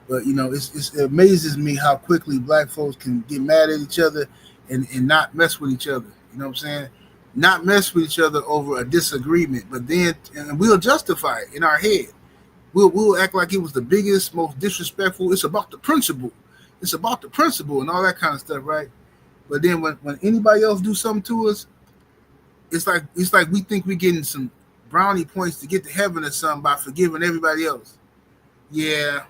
But, you know, it amazes me how quickly black folks can get mad at each other and not mess with each other. You know what I'm saying? Not mess with each other over a disagreement, but then and we'll justify it in our head. We'll act like it was the biggest, most disrespectful. It's about the principle. It's about the principle and all that kind of stuff, right? But then when anybody else do something to us, it's like we think we're getting some brownie points to get to heaven or something by forgiving everybody else. Yeah,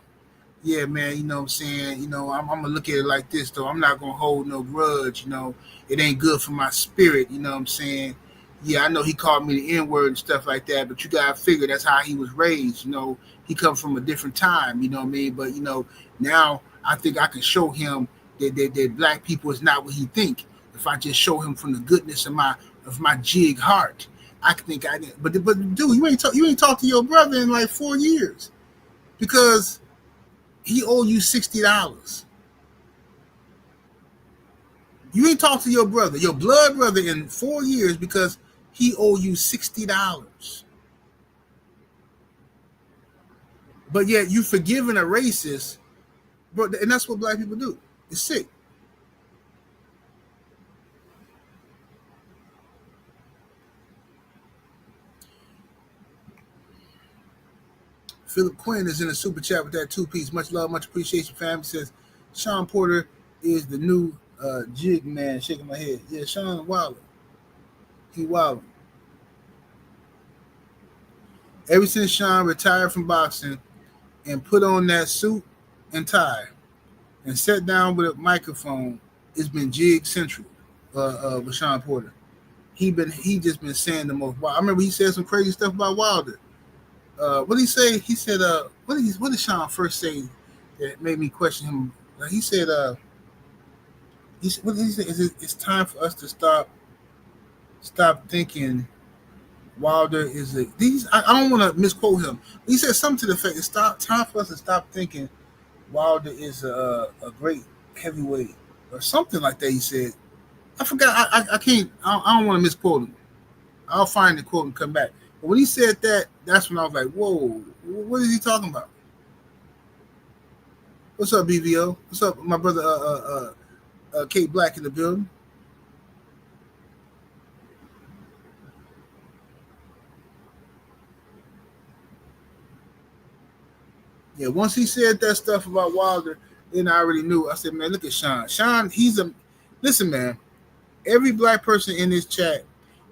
man, you know what I'm saying? You know, I'm going to look at it like this, though. I'm not going to hold no grudge, you know. It ain't good for my spirit, you know what I'm saying? Yeah, I know he called me the N-word and stuff like that, but you got to figure that's how he was raised, you know. He comes from a different time, you know what I mean? But, you know, now I think I can show him that black people is not what he think. If I just show him from the goodness of my jig heart, I think I did. But dude, you ain't talked to your brother in like 4 years because he owe you $60. You ain't talked to your brother, your blood brother, in 4 years because he owe you $60. But yet you forgiving a racist, bro, and that's what black people do. It's sick. Philip Quinn is in a super chat with that 2-piece. Much love, much appreciation, fam. He says Sean Porter is the new jig man. Shaking my head. Yeah, Sean Wilder. He wild. Ever since Sean retired from boxing and put on that suit and tie and sat down with a microphone, it's been jig central with Sean Porter. He just been saying the most. I remember he said some crazy stuff about Wilder. what did he say? He said, what did Sean first say that made me question him? He said, what did he say? It's time for us to stop thinking Wilder is a these. I don't want to misquote him. He said something to the effect: "It's time for us to stop thinking Wilder is a great heavyweight or something like that." He said. I forgot. I can't. I don't want to misquote him. I'll find the quote and come back. But when he said that, that's when I was like, "Whoa, what is he talking about?" What's up, BVO? What's up, my brother? Kate Black in the building. Yeah, once he said that stuff about Wilder, then I already knew. I said, "Man, look at Sean. Sean, listen, man. Every black person in this chat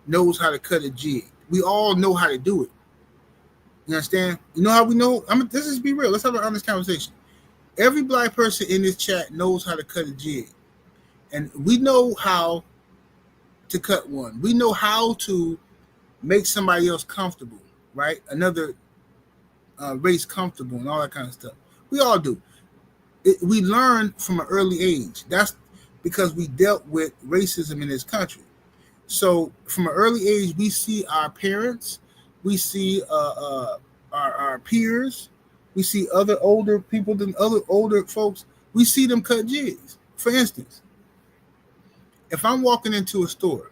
knows how to cut a jig. We all know how to do it. You understand? You know how we know? Let's just be real. Let's have an honest conversation. Every black person in this chat knows how to cut a jig. And we know how to cut one. We know how to make somebody else comfortable, right? Another race comfortable and all that kind of stuff. We all do. We learn from an early age. That's because we dealt with racism in this country. So from an early age, we see our parents, we see our peers, we see other older people than other older folks. We see them cut jigs. For instance, if I'm walking into a store,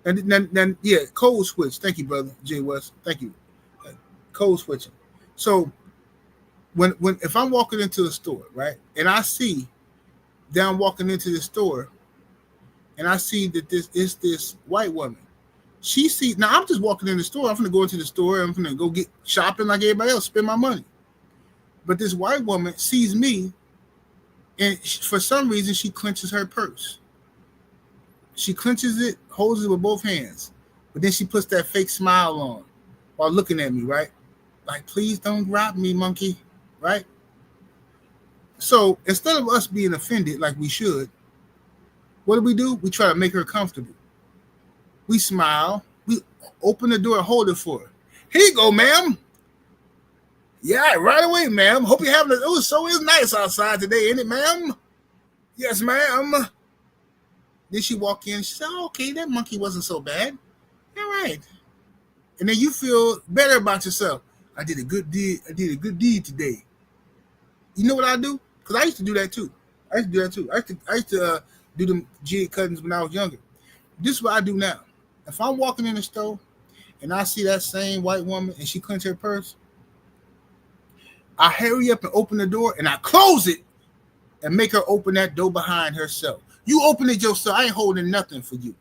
then yeah, code switch. Thank you, brother Jay West. Thank you. Code switching. So when if I'm walking into a store, right, and I see that I'm walking into the store, and I see that this white woman. She sees now. I'm just walking in the store. I'm gonna go into the store. I'm gonna go get shopping like everybody else, spend my money. But this white woman sees me, and for some reason she clenches her purse. She clenches it, holds it with both hands, but then she puts that fake smile on while looking at me, right? Like, please don't rob me, monkey, right? So instead of us being offended like we should, what do? We try to make her comfortable. We smile. We open the door and hold it for her. Here you go, ma'am. Yeah, right away, ma'am. Hope you're having it's nice outside today, ain't it, ma'am? Yes, ma'am. Then she walk in. She said, oh, okay, that monkey wasn't so bad. All right. And then you feel better about yourself. I did a good deed. I did a good deed today. You know what I do? Because I used to do that too. I used to do them jig cuttings when I was younger. This is what I do now. If I'm walking in the store and I see that same white woman and she clench her purse, I hurry up and open the door and I close it and make her open that door behind herself. You open it yourself. I ain't holding nothing for you.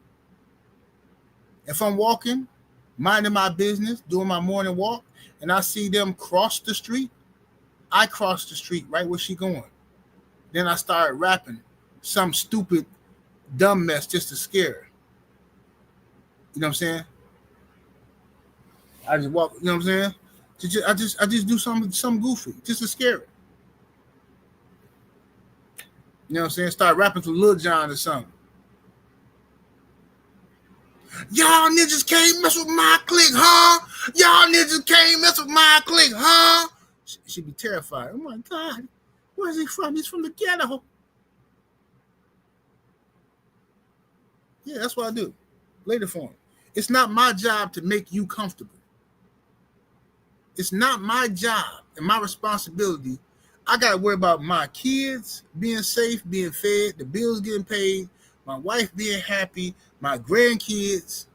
If I'm walking, minding my business, doing my morning walk, and I see them cross the street, I cross the street right where she going. Then I start rapping some stupid, dumb mess just to scare her. You know what I'm saying? I just walk. You know what I'm saying? I just do something goofy just to scare her. You know what I'm saying? Start rapping to Lil Jon or something. Y'all niggas can't mess with my clique, huh? Y'all niggas can't mess with my clique, huh? She'd be terrified. Oh my God. Where's he from? He's from the ghetto. Yeah, that's what I do. Later for him. It's not my job to make you comfortable. It's not my job and my responsibility. I got to worry about my kids being safe, being fed, the bills getting paid, my wife being happy, my grandkids.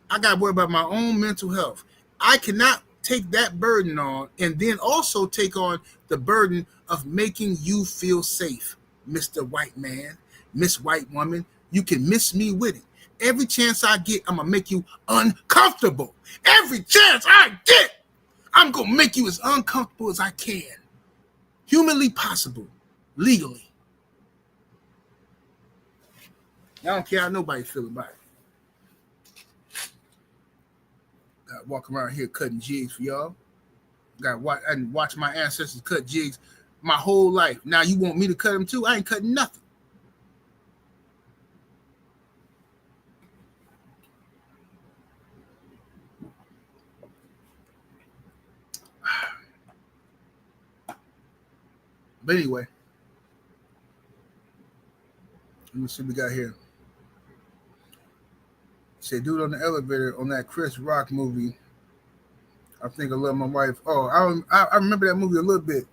I got to worry about my own mental health. I cannot take that burden on and then also take on the burden of making you feel safe, Mr. White Man, Miss White Woman. You can miss me with it. Every chance I get, I'm going to make you uncomfortable. Every chance I get, I'm going to make you as uncomfortable as I can. Humanly possible. Legally. I don't care how nobody feel about it. Got to walk around here cutting jigs for y'all. Got to watch my ancestors cut jigs my whole life. Now you want me to cut them too? I ain't cutting nothing. But anyway, let me see what we got here. Say, dude on the elevator on that Chris Rock movie. I think I love my wife. Oh, I remember that movie a little bit.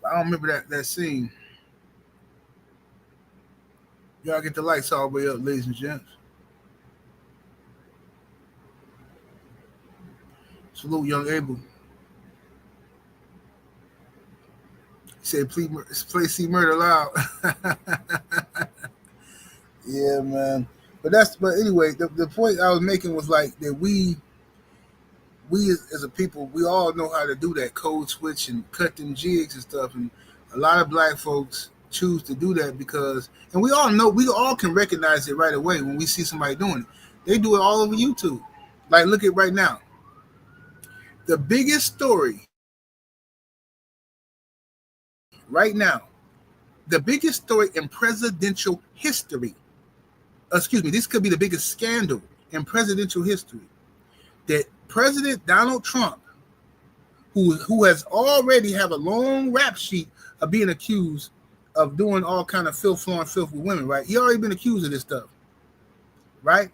But I don't remember that scene. Y'all get the lights all the way up, ladies and gents. Salute, young Abel. He said, please see murder loud. Yeah, man. But anyway, the point I was making was like that we as a people, we all know how to do that code switch and cut them jigs and stuff. And a lot of black folks choose to do that because, and we all can recognize it right away when we see somebody doing it. They do it all over YouTube. Like, look at right now. The biggest story right now, the biggest story in presidential history. Excuse me, this could be the biggest scandal in presidential history. That President Donald Trump, who has already have a long rap sheet of being accused of doing all kind of filth with women, right? He already been accused of this stuff, right?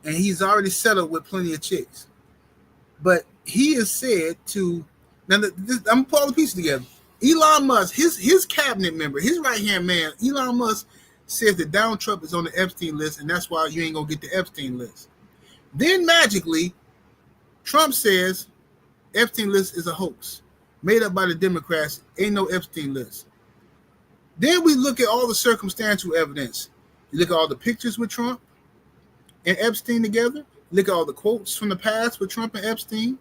And he's already settled with plenty of chicks. But he is said to, now I'm gonna pull all the pieces together. Elon Musk, his cabinet member, his right-hand man, Elon Musk, says that Donald Trump is on the Epstein list, and that's why you ain't gonna get the Epstein list. Then magically, Trump says Epstein list is a hoax made up by the Democrats. Ain't no Epstein list. Then we look at all the circumstantial evidence. You look at all the pictures with Trump and Epstein together. Look at all the quotes from the past with Trump and Epstein.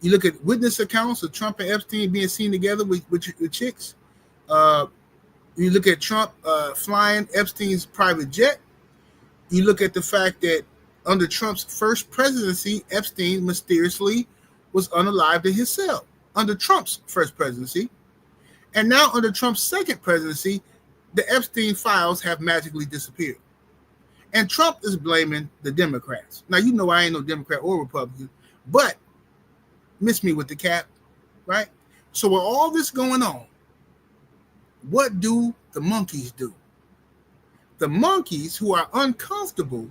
You look at witness accounts of Trump and Epstein being seen together with chicks. You look at Trump flying Epstein's private jet. You look at the fact that under Trump's first presidency, Epstein mysteriously was unalived in his cell. Under Trump's first presidency. And now under Trump's second presidency, the Epstein files have magically disappeared. And Trump is blaming the Democrats. Now, you know I ain't no Democrat or Republican, but miss me with the cap, right? So with all this going on, what do the monkeys do? The monkeys who are uncomfortable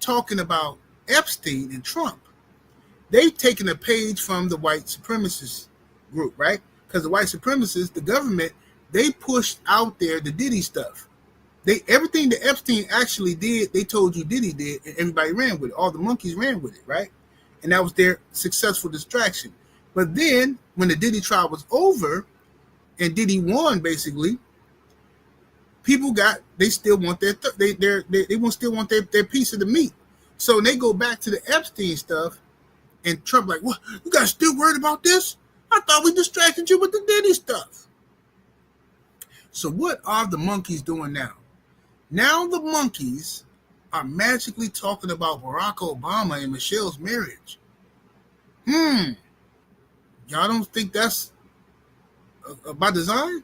talking about Epstein and Trump, they've taken a page from the white supremacist group, right? Because the white supremacists, the government, they pushed out there the Diddy stuff. Everything that Epstein actually did, they told you Diddy did, and everybody ran with it. All the monkeys ran with it, right? And that was their successful distraction. But then, when the Diddy trial was over, and Diddy won, basically, people they still want their still want their piece of the meat. So they go back to the Epstein stuff, and Trump like, what? You guys still worried about this? I thought we distracted you with the Diddy stuff. So what are the monkeys doing now? Now the monkeys are magically talking about Barack Obama and Michelle's marriage. Y'all don't think that's by design?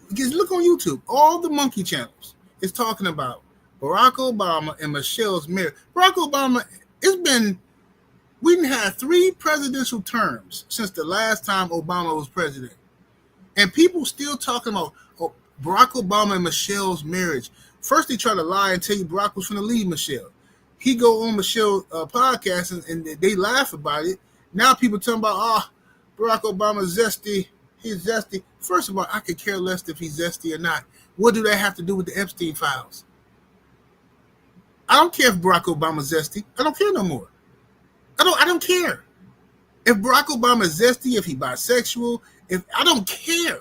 Because look on YouTube. All the monkey channels is talking about Barack Obama and Michelle's marriage. Barack Obama, we didn't have 3 presidential terms since the last time Obama was president. And people still talking about Barack Obama and Michelle's marriage. First, they try to lie and tell you Barack was going to leave Michelle. He go on Michelle's podcast and they laugh about it. Now people talking about, Barack Obama's zesty. He's zesty. First of all, I could care less if he's zesty or not. What do that have to do with the Epstein files? I don't care if Barack Obama's zesty. I don't care no more. I don't care. If Barack Obama is zesty, if he's bisexual, I don't care.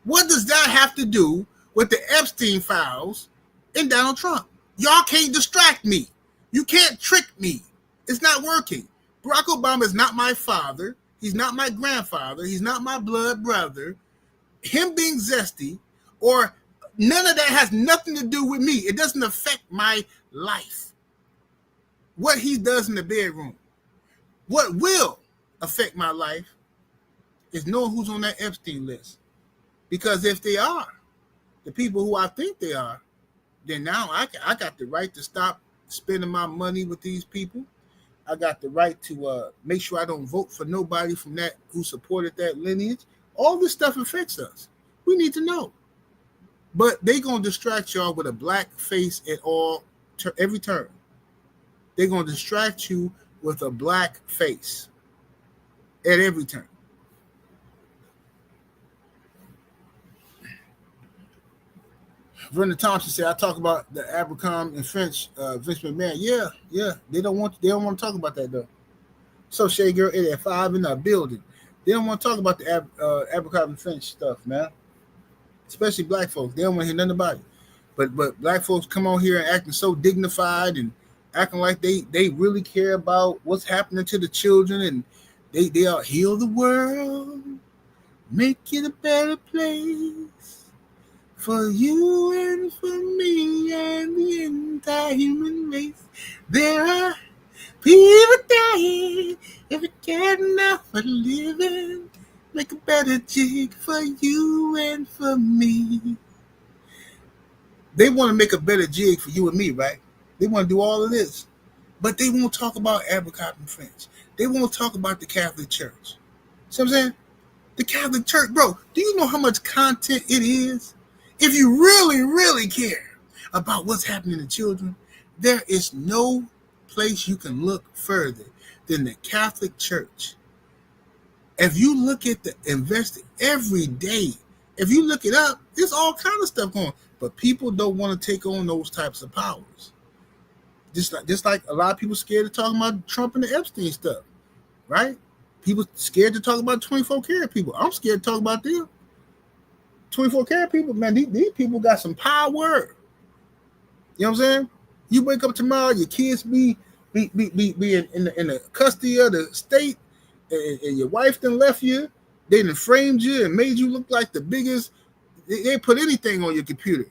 What does that have to do with the Epstein files and Donald Trump? Y'all can't distract me. You can't trick me. It's not working. Barack Obama is not my father. He's not my grandfather. He's not my blood brother. Him being zesty or none of that has nothing to do with me. It doesn't affect my life. What he does in the bedroom. What will affect my life is knowing who's on that Epstein list. Because if they are the people who I think they are, then now I got the right to stop spending my money with these people. I got the right to make sure I don't vote for nobody from that who supported that lineage. All this stuff affects us. We need to know. But they gonna distract y'all with a black face at every turn. They're gonna distract you with a black face at every turn. Brenda Thompson said, "I talk about the Abercrombie and French, Vince McMahon. Yeah. They don't want to talk about that though. So Shay Girl 885 in the building. They don't want to talk about the Abercrombie and French stuff, man. Especially black folks. They don't want to hear nothing about it. But black folks come on here and acting so dignified and acting like they really care about what's happening to the children, and they'll heal the world, make it a better place for you and for me and the entire human race. There are people dying if we can't enough for living. Make a better jig for you and for me." They want to make a better jig for you and me, right? They want to do all of this. But they won't talk about Abercrombie and French. They won't talk about the Catholic Church. See what I'm saying? The Catholic Church, bro, do you know how much content it is? If you really, really care about what's happening to children, there is no place you can look further than the Catholic Church. If you look at the investing every day, if you look it up, there's all kind of stuff going on. But people don't want to take on those types of powers. Just like a lot of people scared of talking about Trump and the Epstein stuff, right? People scared to talk about 24 karat people. I'm scared to talk about them. 24 karat people, man, these people got some power. You know what I'm saying? You wake up tomorrow, your kids be in the custody of the state, and your wife done left you. They done framed you and made you look like the biggest. They put anything on your computer.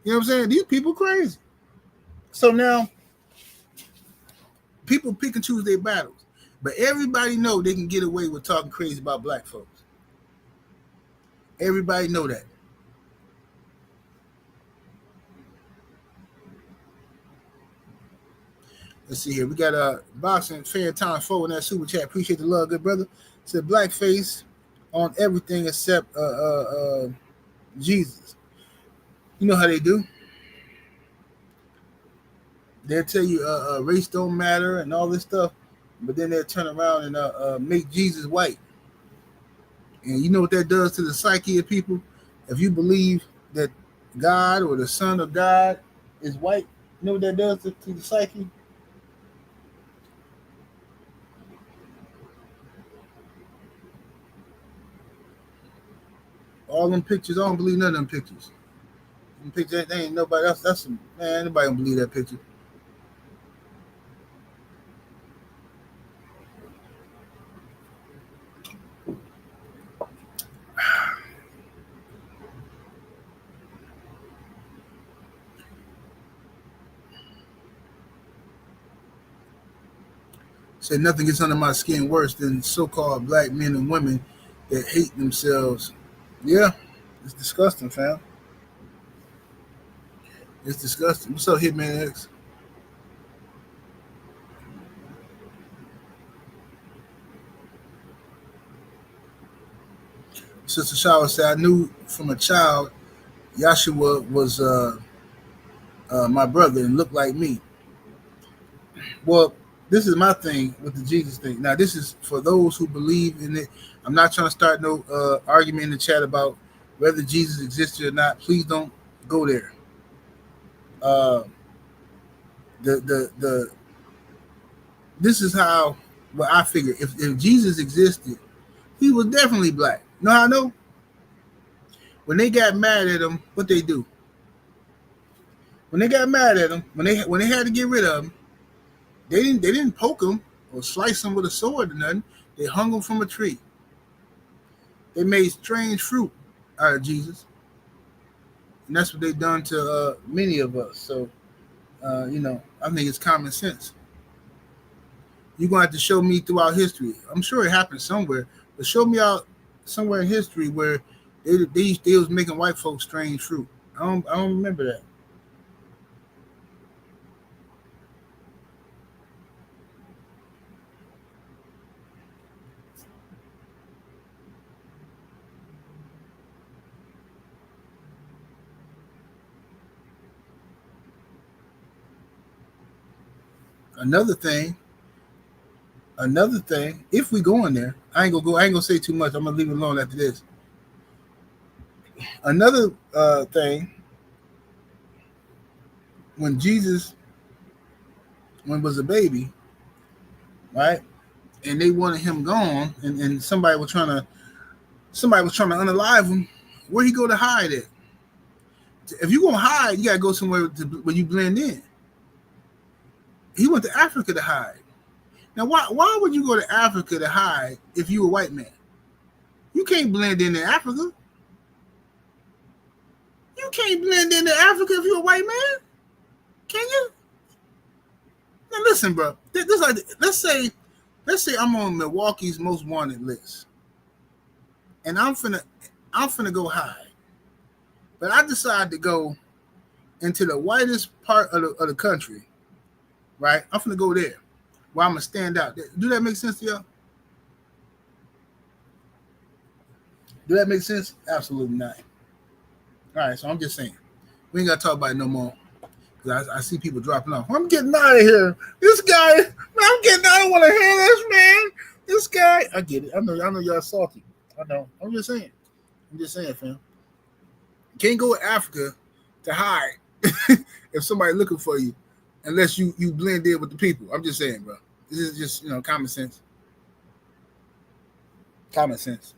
You know what I'm saying? These people crazy. So now, people pick and choose their battles. But everybody know they can get away with talking crazy about black folks. Everybody know that. Let's see here. We got a boxing fan time 4 in that super chat. Appreciate the love, good brother. Said blackface on everything except Jesus. You know how they do. They'll tell you race don't matter and all this stuff, but then they'll turn around and make Jesus white. And you know what that does to the psyche of people? If you believe that God or the Son of God is white, you know what that does to the psyche? All them pictures, I don't believe none of them pictures. Them pictures, they ain't nobody else. That's some, man, nobody don't believe that picture. Said nothing gets under my skin worse than so-called black men and women that hate themselves. Yeah, it's disgusting, fam. It's disgusting. What's up, Hitman X? Sister Shower said, I knew from a child Yahshua was my brother and looked like me. Well, this is my thing with the Jesus thing. Now, this is for those who believe in it. I'm not trying to start no argument in the chat about whether Jesus existed or not. Please don't go there. The this is how I figure. If Jesus existed, he was definitely black. You know how I know? When they got mad at him, what they do? When they got mad at him, when they had to get rid of him, they didn't poke him or slice him with a sword or nothing. They hung him from a tree. They made strange fruit out of Jesus, and that's what they done to many of us. So, I think it's common sense. You're gonna have to show me throughout history. I'm sure it happened somewhere, but show me out somewhere in history where they was making white folks strange fruit. I don't remember that. Another thing, if we go in there, I ain't gonna say too much. I'm gonna leave it alone after this. Another thing, when Jesus, when was a baby, right? And they wanted him gone, and somebody was trying to unalive him. Where he go to hide at? If you gonna hide, you gotta go somewhere where you blend in. He went to Africa to hide. Now, why would you go to Africa to hide if you a white man? You can't blend into Africa. You can't blend into Africa if you're a white man. Can you? Now listen, bro. This like, let's say I'm on Milwaukee's most wanted list, and I'm finna go hide, but I decide to go into the whitest part of the country, right? I'm finna go there, where I'm gonna stand out. Do that make sense to y'all? Do that make sense? Absolutely not. All right, so I'm just saying, we ain't gotta talk about it no more. I see people dropping off. I'm getting out of here. This guy, man, I don't want to hear this, man. This guy, I get it. I know y'all salty. I know. I'm just saying, fam. Can't go to Africa to hide if somebody looking for you, unless you blend in with the people. I'm just saying, bro. This is just common sense. Common sense.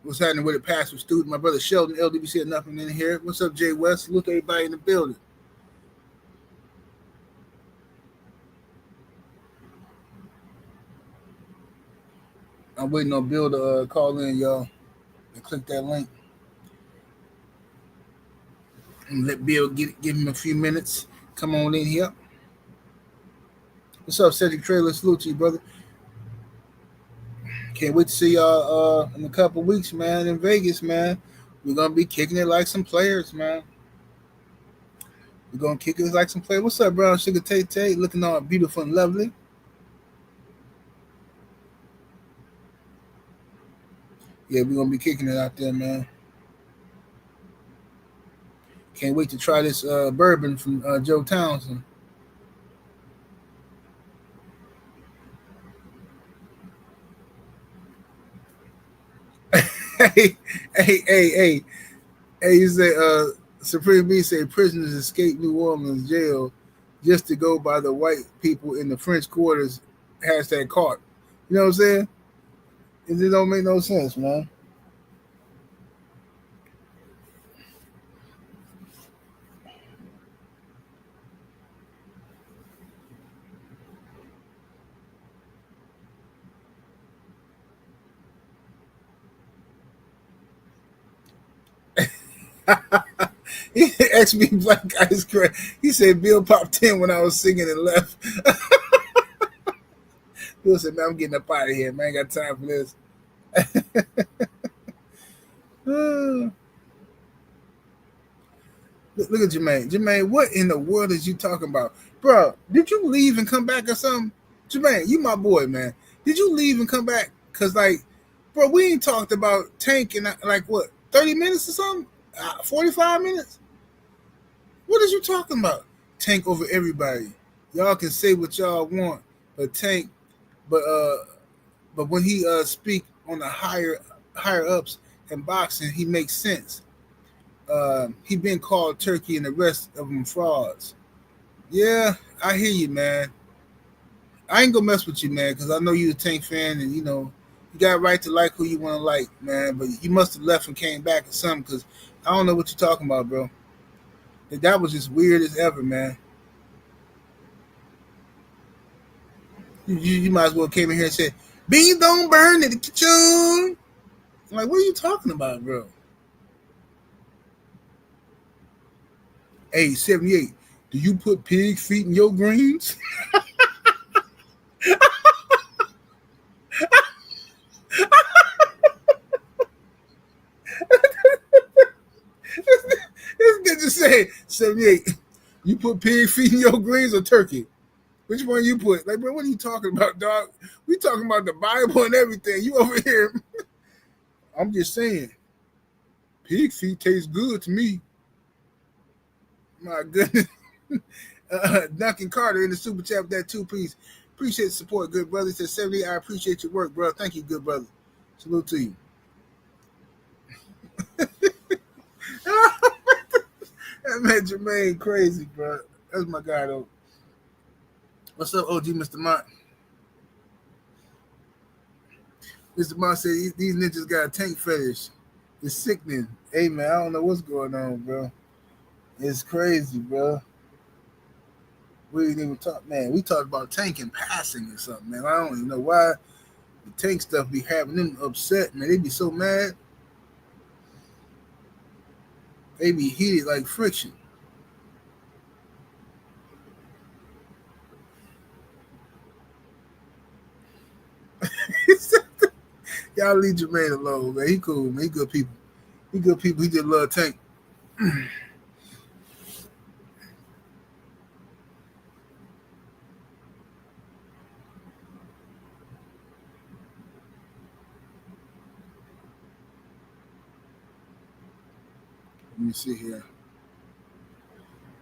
What's happening with a pastor student? My brother Sheldon, LDBC, nothing in here. What's up, Jay West? Look at everybody in the building. I'm waiting on Bill to call in, y'all, and click that link. And let Bill give him a few minutes. Come on in here. What's up, Cedric Trailer? Salute to you, brother. Can't wait to see y'all in a couple weeks, man, in Vegas, man. We're going to be kicking it like some players, man. We're going to kick it like some players. What's up, Brown Sugar Tay? Looking all beautiful and lovely. Yeah, we're going to be kicking it out there, man. Can't wait to try this bourbon from Joe Townsend. Hey, you say Supreme B say prisoners escape New Orleans jail just to go by the white people in the French quarters #caught. You know what I'm saying? It don't make no sense, man. XB Black Guy's correct. He said Bill popped in when I was singing and left. Bill said, man, I'm getting up out of here, man. I ain't got time for this. Look at Jermaine. Jermaine, what in the world is you talking about? Bro, did you leave and come back or something? Jermaine, you my boy, man. Did you leave and come back? Because, like, bro, we ain't talked about Tank in, like, what, 30 minutes or something? 45 minutes? What is you talking about? Tank over everybody. Y'all can say what y'all want, but Tank, but when he speak on the higher ups in boxing, he makes sense. He been called turkey and the rest of them frauds. Yeah, I hear you, man. I ain't gonna mess with you, man, because I know you a Tank fan, and you got a right to like who you want to like, man. But you must have left and came back or something, because I don't know what you're talking about, bro. That was just weird as ever, man. You might as well came in here and said, "Beans don't burn in the kitchen." Like, what are you talking about, bro? Hey, 78, do you put pig feet in your greens? This nigga say, 78, you put pig feet in your greens or turkey? Which one you put? Like, bro, what are you talking about, dog? We talking about the Bible and everything. You over here. I'm just saying. Pig feet taste good to me. My goodness. Duncan Carter in the super chat with that 2-piece. Appreciate the support, good brother. Said 70. I appreciate your work, bro. Thank you, good brother. Salute to you. That man Jermaine crazy, bro. That's my guy, though. What's up, OG Mr. Mont? Mr. Mont said these ninjas got a tank fetish. It's sickening. Hey, man, I don't know what's going on, bro. It's crazy, bro. We didn't even talk, man. We talked about tank and passing or something, man. I don't even know why the tank stuff be having them upset, man. They be so mad. They be heated like friction. Y'all leave Jermaine alone, man. He cool, man. He good people. He good people. He just love tank. Let me see here.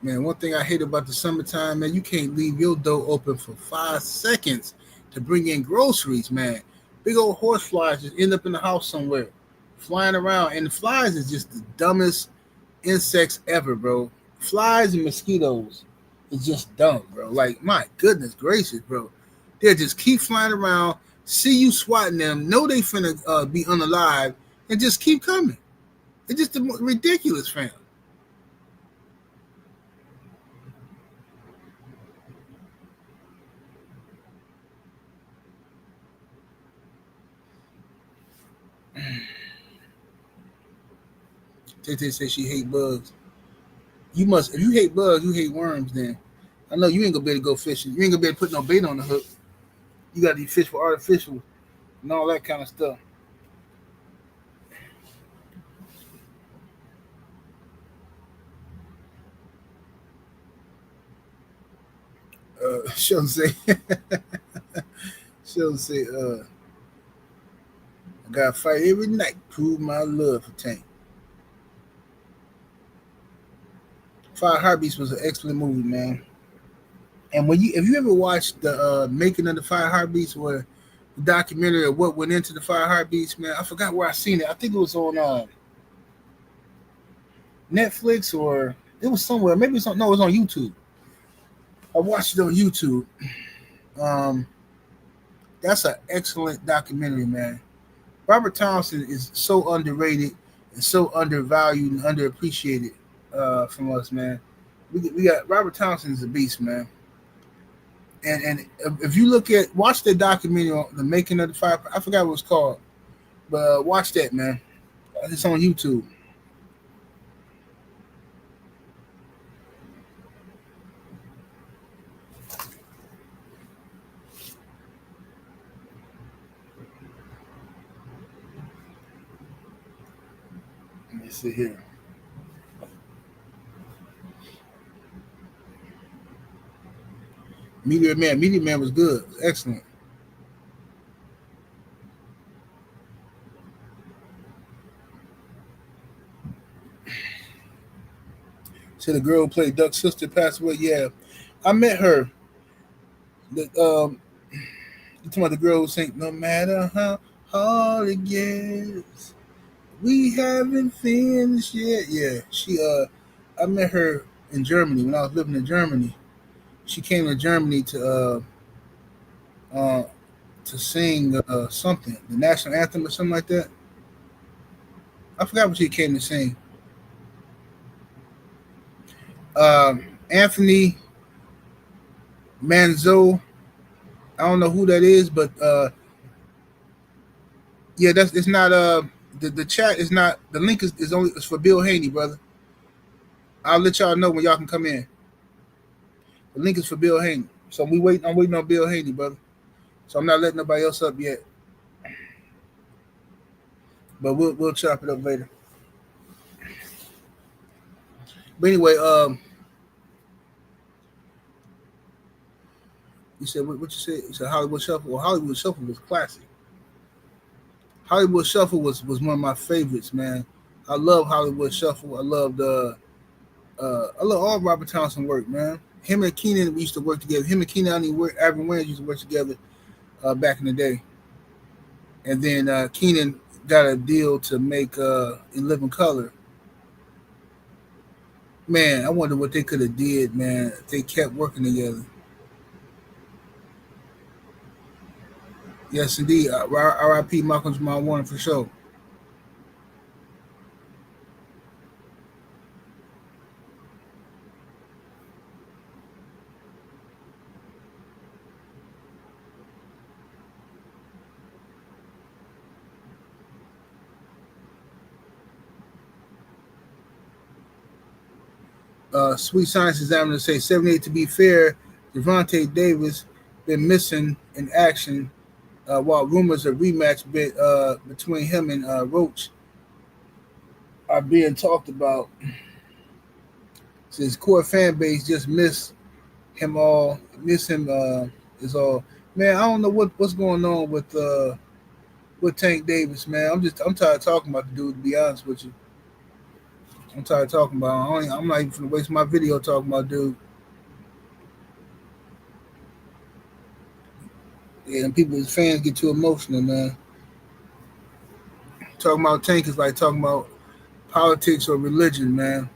Man, one thing I hate about the summertime, man, you can't leave your door open for 5 seconds to bring in groceries, man. Big old horse flies just end up in the house somewhere, flying around. And the flies is just the dumbest insects ever, bro. Flies and mosquitoes is just dumb, bro. Like, my goodness gracious, bro. They'll just keep flying around, see you swatting them, know they finna be unalive, and just keep coming. It's just ridiculous, fam. Tay says she hate bugs. You must, if you hate bugs, you hate worms then. I know you ain't gonna be able to go fishing. You ain't gonna be able to put no bait on the hook. You gotta eat fish for artificial and all that kind of stuff. She'll say, I gotta fight every night, prove my love for Tank. Five Heartbeats was an excellent movie, man. And if you ever watched the making of the Five Heartbeats, or the documentary of what went into the Five Heartbeats, man, I forgot where I seen it. I think it was on Netflix, or it was somewhere. Maybe it's on. No, it was on YouTube. I watched it on YouTube. That's an excellent documentary, man. Robert Townsend is so underrated and so undervalued and underappreciated from us, man. We got Robert Townsend is a beast, man. And if you watch the documentary on the making of the Five, I forgot what it's called, but watch that, man. It's on YouTube. Let me see here. Meteor Man was good, excellent. So the girl who played Duck's sister passed away. Yeah, I met her. You talking about the girl who sang "No matter how hard it gets, we haven't finished yet." Yeah, I met her in Germany when I was living in Germany. She came to Germany to sing something, the national anthem or something like that. I forgot what she came to sing. Anthony Manzo. I don't know who that is, but yeah, it's not the chat is not, the link is only it's for Bill Haney, brother. I'll let y'all know when y'all can come in. The link is for Bill Haney. So I'm waiting on Bill Haney, brother. So I'm not letting nobody else up yet. But we'll chop it up later. But anyway, You said what you said? You said Hollywood Shuffle. Well, Hollywood Shuffle was classic. Hollywood Shuffle was one of my favorites, man. I love Hollywood Shuffle. I love all Robert Townsend work, man. Him and Keenan we used to work together. Him and Keenan and Avin Wayans used to work together back in the day. And then Keenan got a deal to make In Living Color. Man, I wonder what they could have did, man, if they kept working together. Yes, indeed. R.I.P. Malcolm Jamal Warner for sure. Sweet Science Examiner say 78 to be fair. Devontae Davis been missing in action while rumors of rematch between him and Roach are being talked about. His core fan base just miss him is all. Man, I don't know what's going on with Tank Davis, man. I'm tired of talking about the dude, to be honest with you. I'm tired of talking about him. I'm not even gonna waste my video talking about dude. Yeah, and his fans get too emotional, man. Talking about Tank is like talking about politics or religion, man.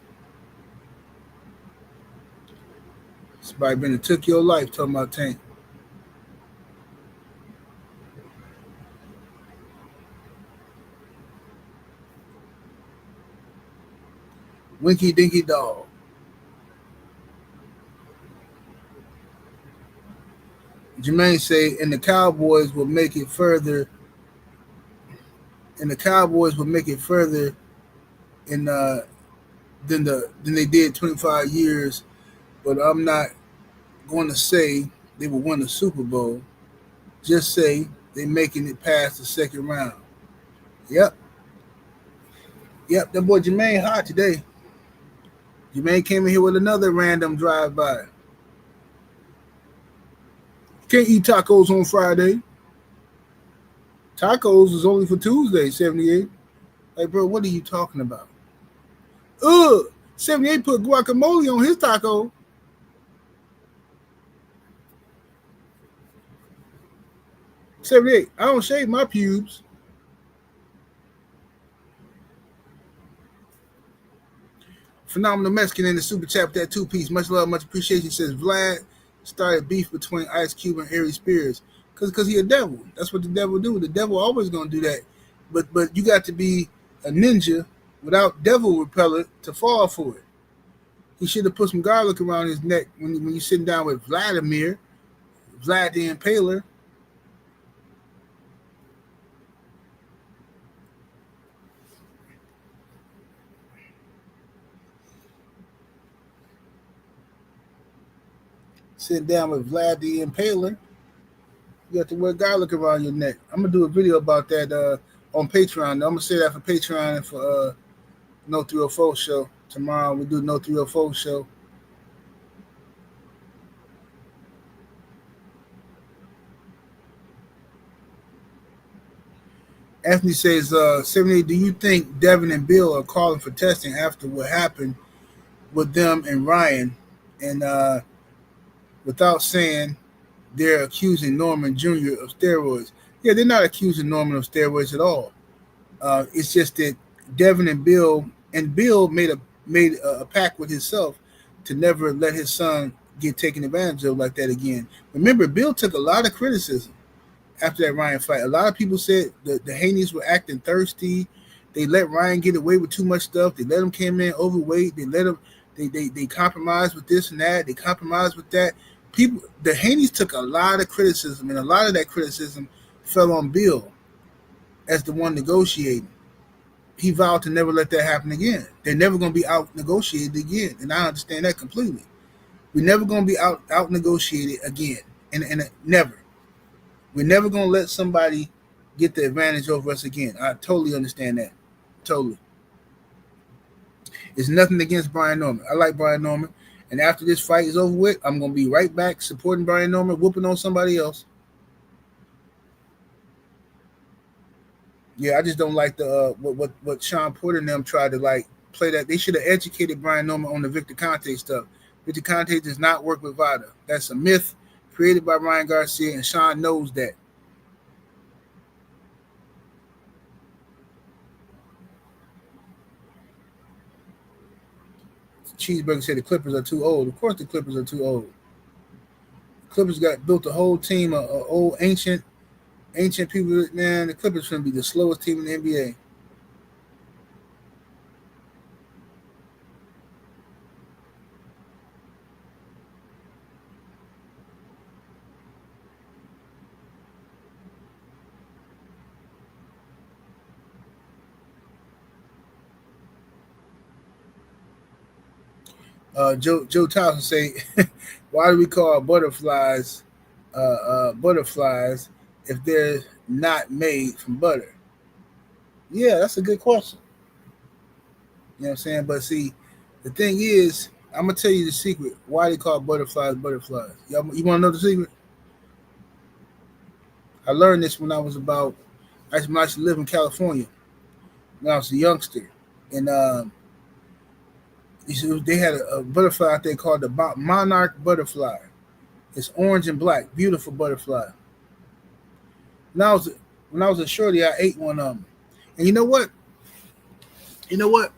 Somebody been and took your life talking about Tank. Winky Dinky Dog. Jermaine say, and the Cowboys will make it further. And the Cowboys will make it further in than they did 25 years. But I'm not going to say they will win the Super Bowl. Just say they making it past the second round. Yep. That boy Jermaine hot today. Jermaine came in here with another random drive-by. Can't eat tacos on Friday. Tacos is only for Tuesday, 78. Like, bro, what are you talking about? 78 put guacamole on his taco. I don't shave my pubes. Phenomenal Mexican in the super chat with that 2-piece. Much love, much appreciation. Says Vlad started beef between Ice Cube and Aries Spears because he a devil. That's what the devil do. The devil always gonna do that. But you got to be a ninja without devil repellent to fall for it. He should have put some garlic around his neck when you're sitting down with Vlad the Impaler. Sitting down with Vlad the Impaler, you have to wear garlic around your neck. I'm gonna do a video about that on Patreon. I'm gonna say that for Patreon and for No 304 show tomorrow. We do No 304 show. Anthony says, 78, do you think Devin and Bill are calling for testing after what happened with them and Ryan? And without saying they're accusing Norman Jr. of steroids. Yeah, they're not accusing Norman of steroids at all. It's just that Devin and Bill made a pact with himself to never let his son get taken advantage of like that again. Remember, Bill took a lot of criticism after that Ryan fight. A lot of people said the Haneys were acting thirsty. They let Ryan get away with too much stuff. They let him come in overweight. They let him. They compromised with this and that. They compromised with that. The Haneys took a lot of criticism, and a lot of that criticism fell on Bill as the one negotiating. He vowed to never let that happen again. They're never going to be out negotiated again, and I understand that completely. We're never going to be out negotiated again, and never. We're never going to let somebody get the advantage over us again. I totally understand that. Totally. It's nothing against Brian Norman. I like Brian Norman, And after this fight is over with, I'm gonna be right back supporting Brian Norman, whooping on somebody else. Yeah, I just don't like the what Sean Porter and them tried to like play that. They should have educated Brian Norman on the Victor Conte stuff. Victor Conte does not work with Vada. That's a myth created by Ryan Garcia, and Sean knows that. Cheeseburger said the Clippers are too old. Of course the Clippers are too old. The Clippers built a whole team of old ancient people. Man, the Clippers going to be the slowest team in the NBA. Joe Towson say, why do we call butterflies butterflies if they're not made from butter? Yeah, that's a good question. You know what I'm saying? But see, the thing is, I'm gonna tell you the secret. Why they call butterflies butterflies? You want to know the secret? I learned this when I was about. I used to live in California when I was a youngster, and they had a butterfly out there called the monarch butterfly. It's orange and black, beautiful butterfly. When I was a shorty, I ate one of them, and you know what? You know what?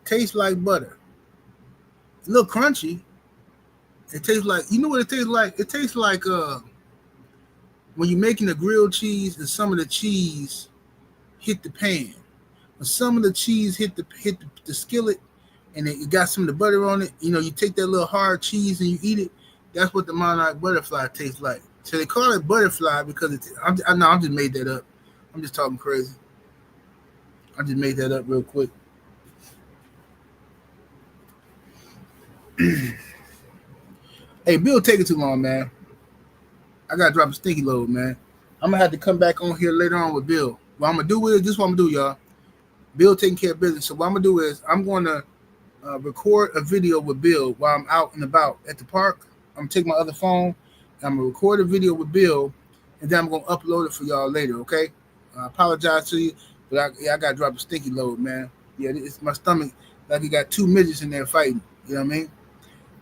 Tastes like butter. A little crunchy. It tastes like, you know what it tastes like? It tastes like when you're making a grilled cheese and some of the cheese hit the pan. When some of the cheese hit the skillet and it got some of the butter on it, you know, you take that little hard cheese and you eat it. That's what the monarch butterfly tastes like. So they call it butterfly because I just made that up. I'm just talking crazy. I just made that up real quick. Hey, Bill, taking too long, man. I gotta drop a stinky load, man. I'm gonna have to come back on here later on with Bill. What I'm gonna do is this. What I'm gonna do, y'all. Bill taking care of business. So what I'm gonna do is I'm gonna record a video with Bill while I'm out and about at the park. I'm gonna take my other phone. And I'm gonna record a video with Bill, and then I'm gonna upload it for y'all later. Okay? I apologize to you, but I gotta drop a stinky load, man. Yeah, it's my stomach like it got two midgets in there fighting. You know what I mean?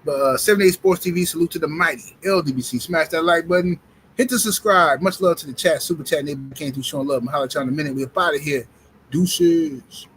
But 78 Sports TV, salute to the mighty LDBC. Smash that like button. Hit the subscribe. Much love to the chat. Super chat neighbor came through showing love. I'm holler at y'all in a minute. We're out of here. Deuces.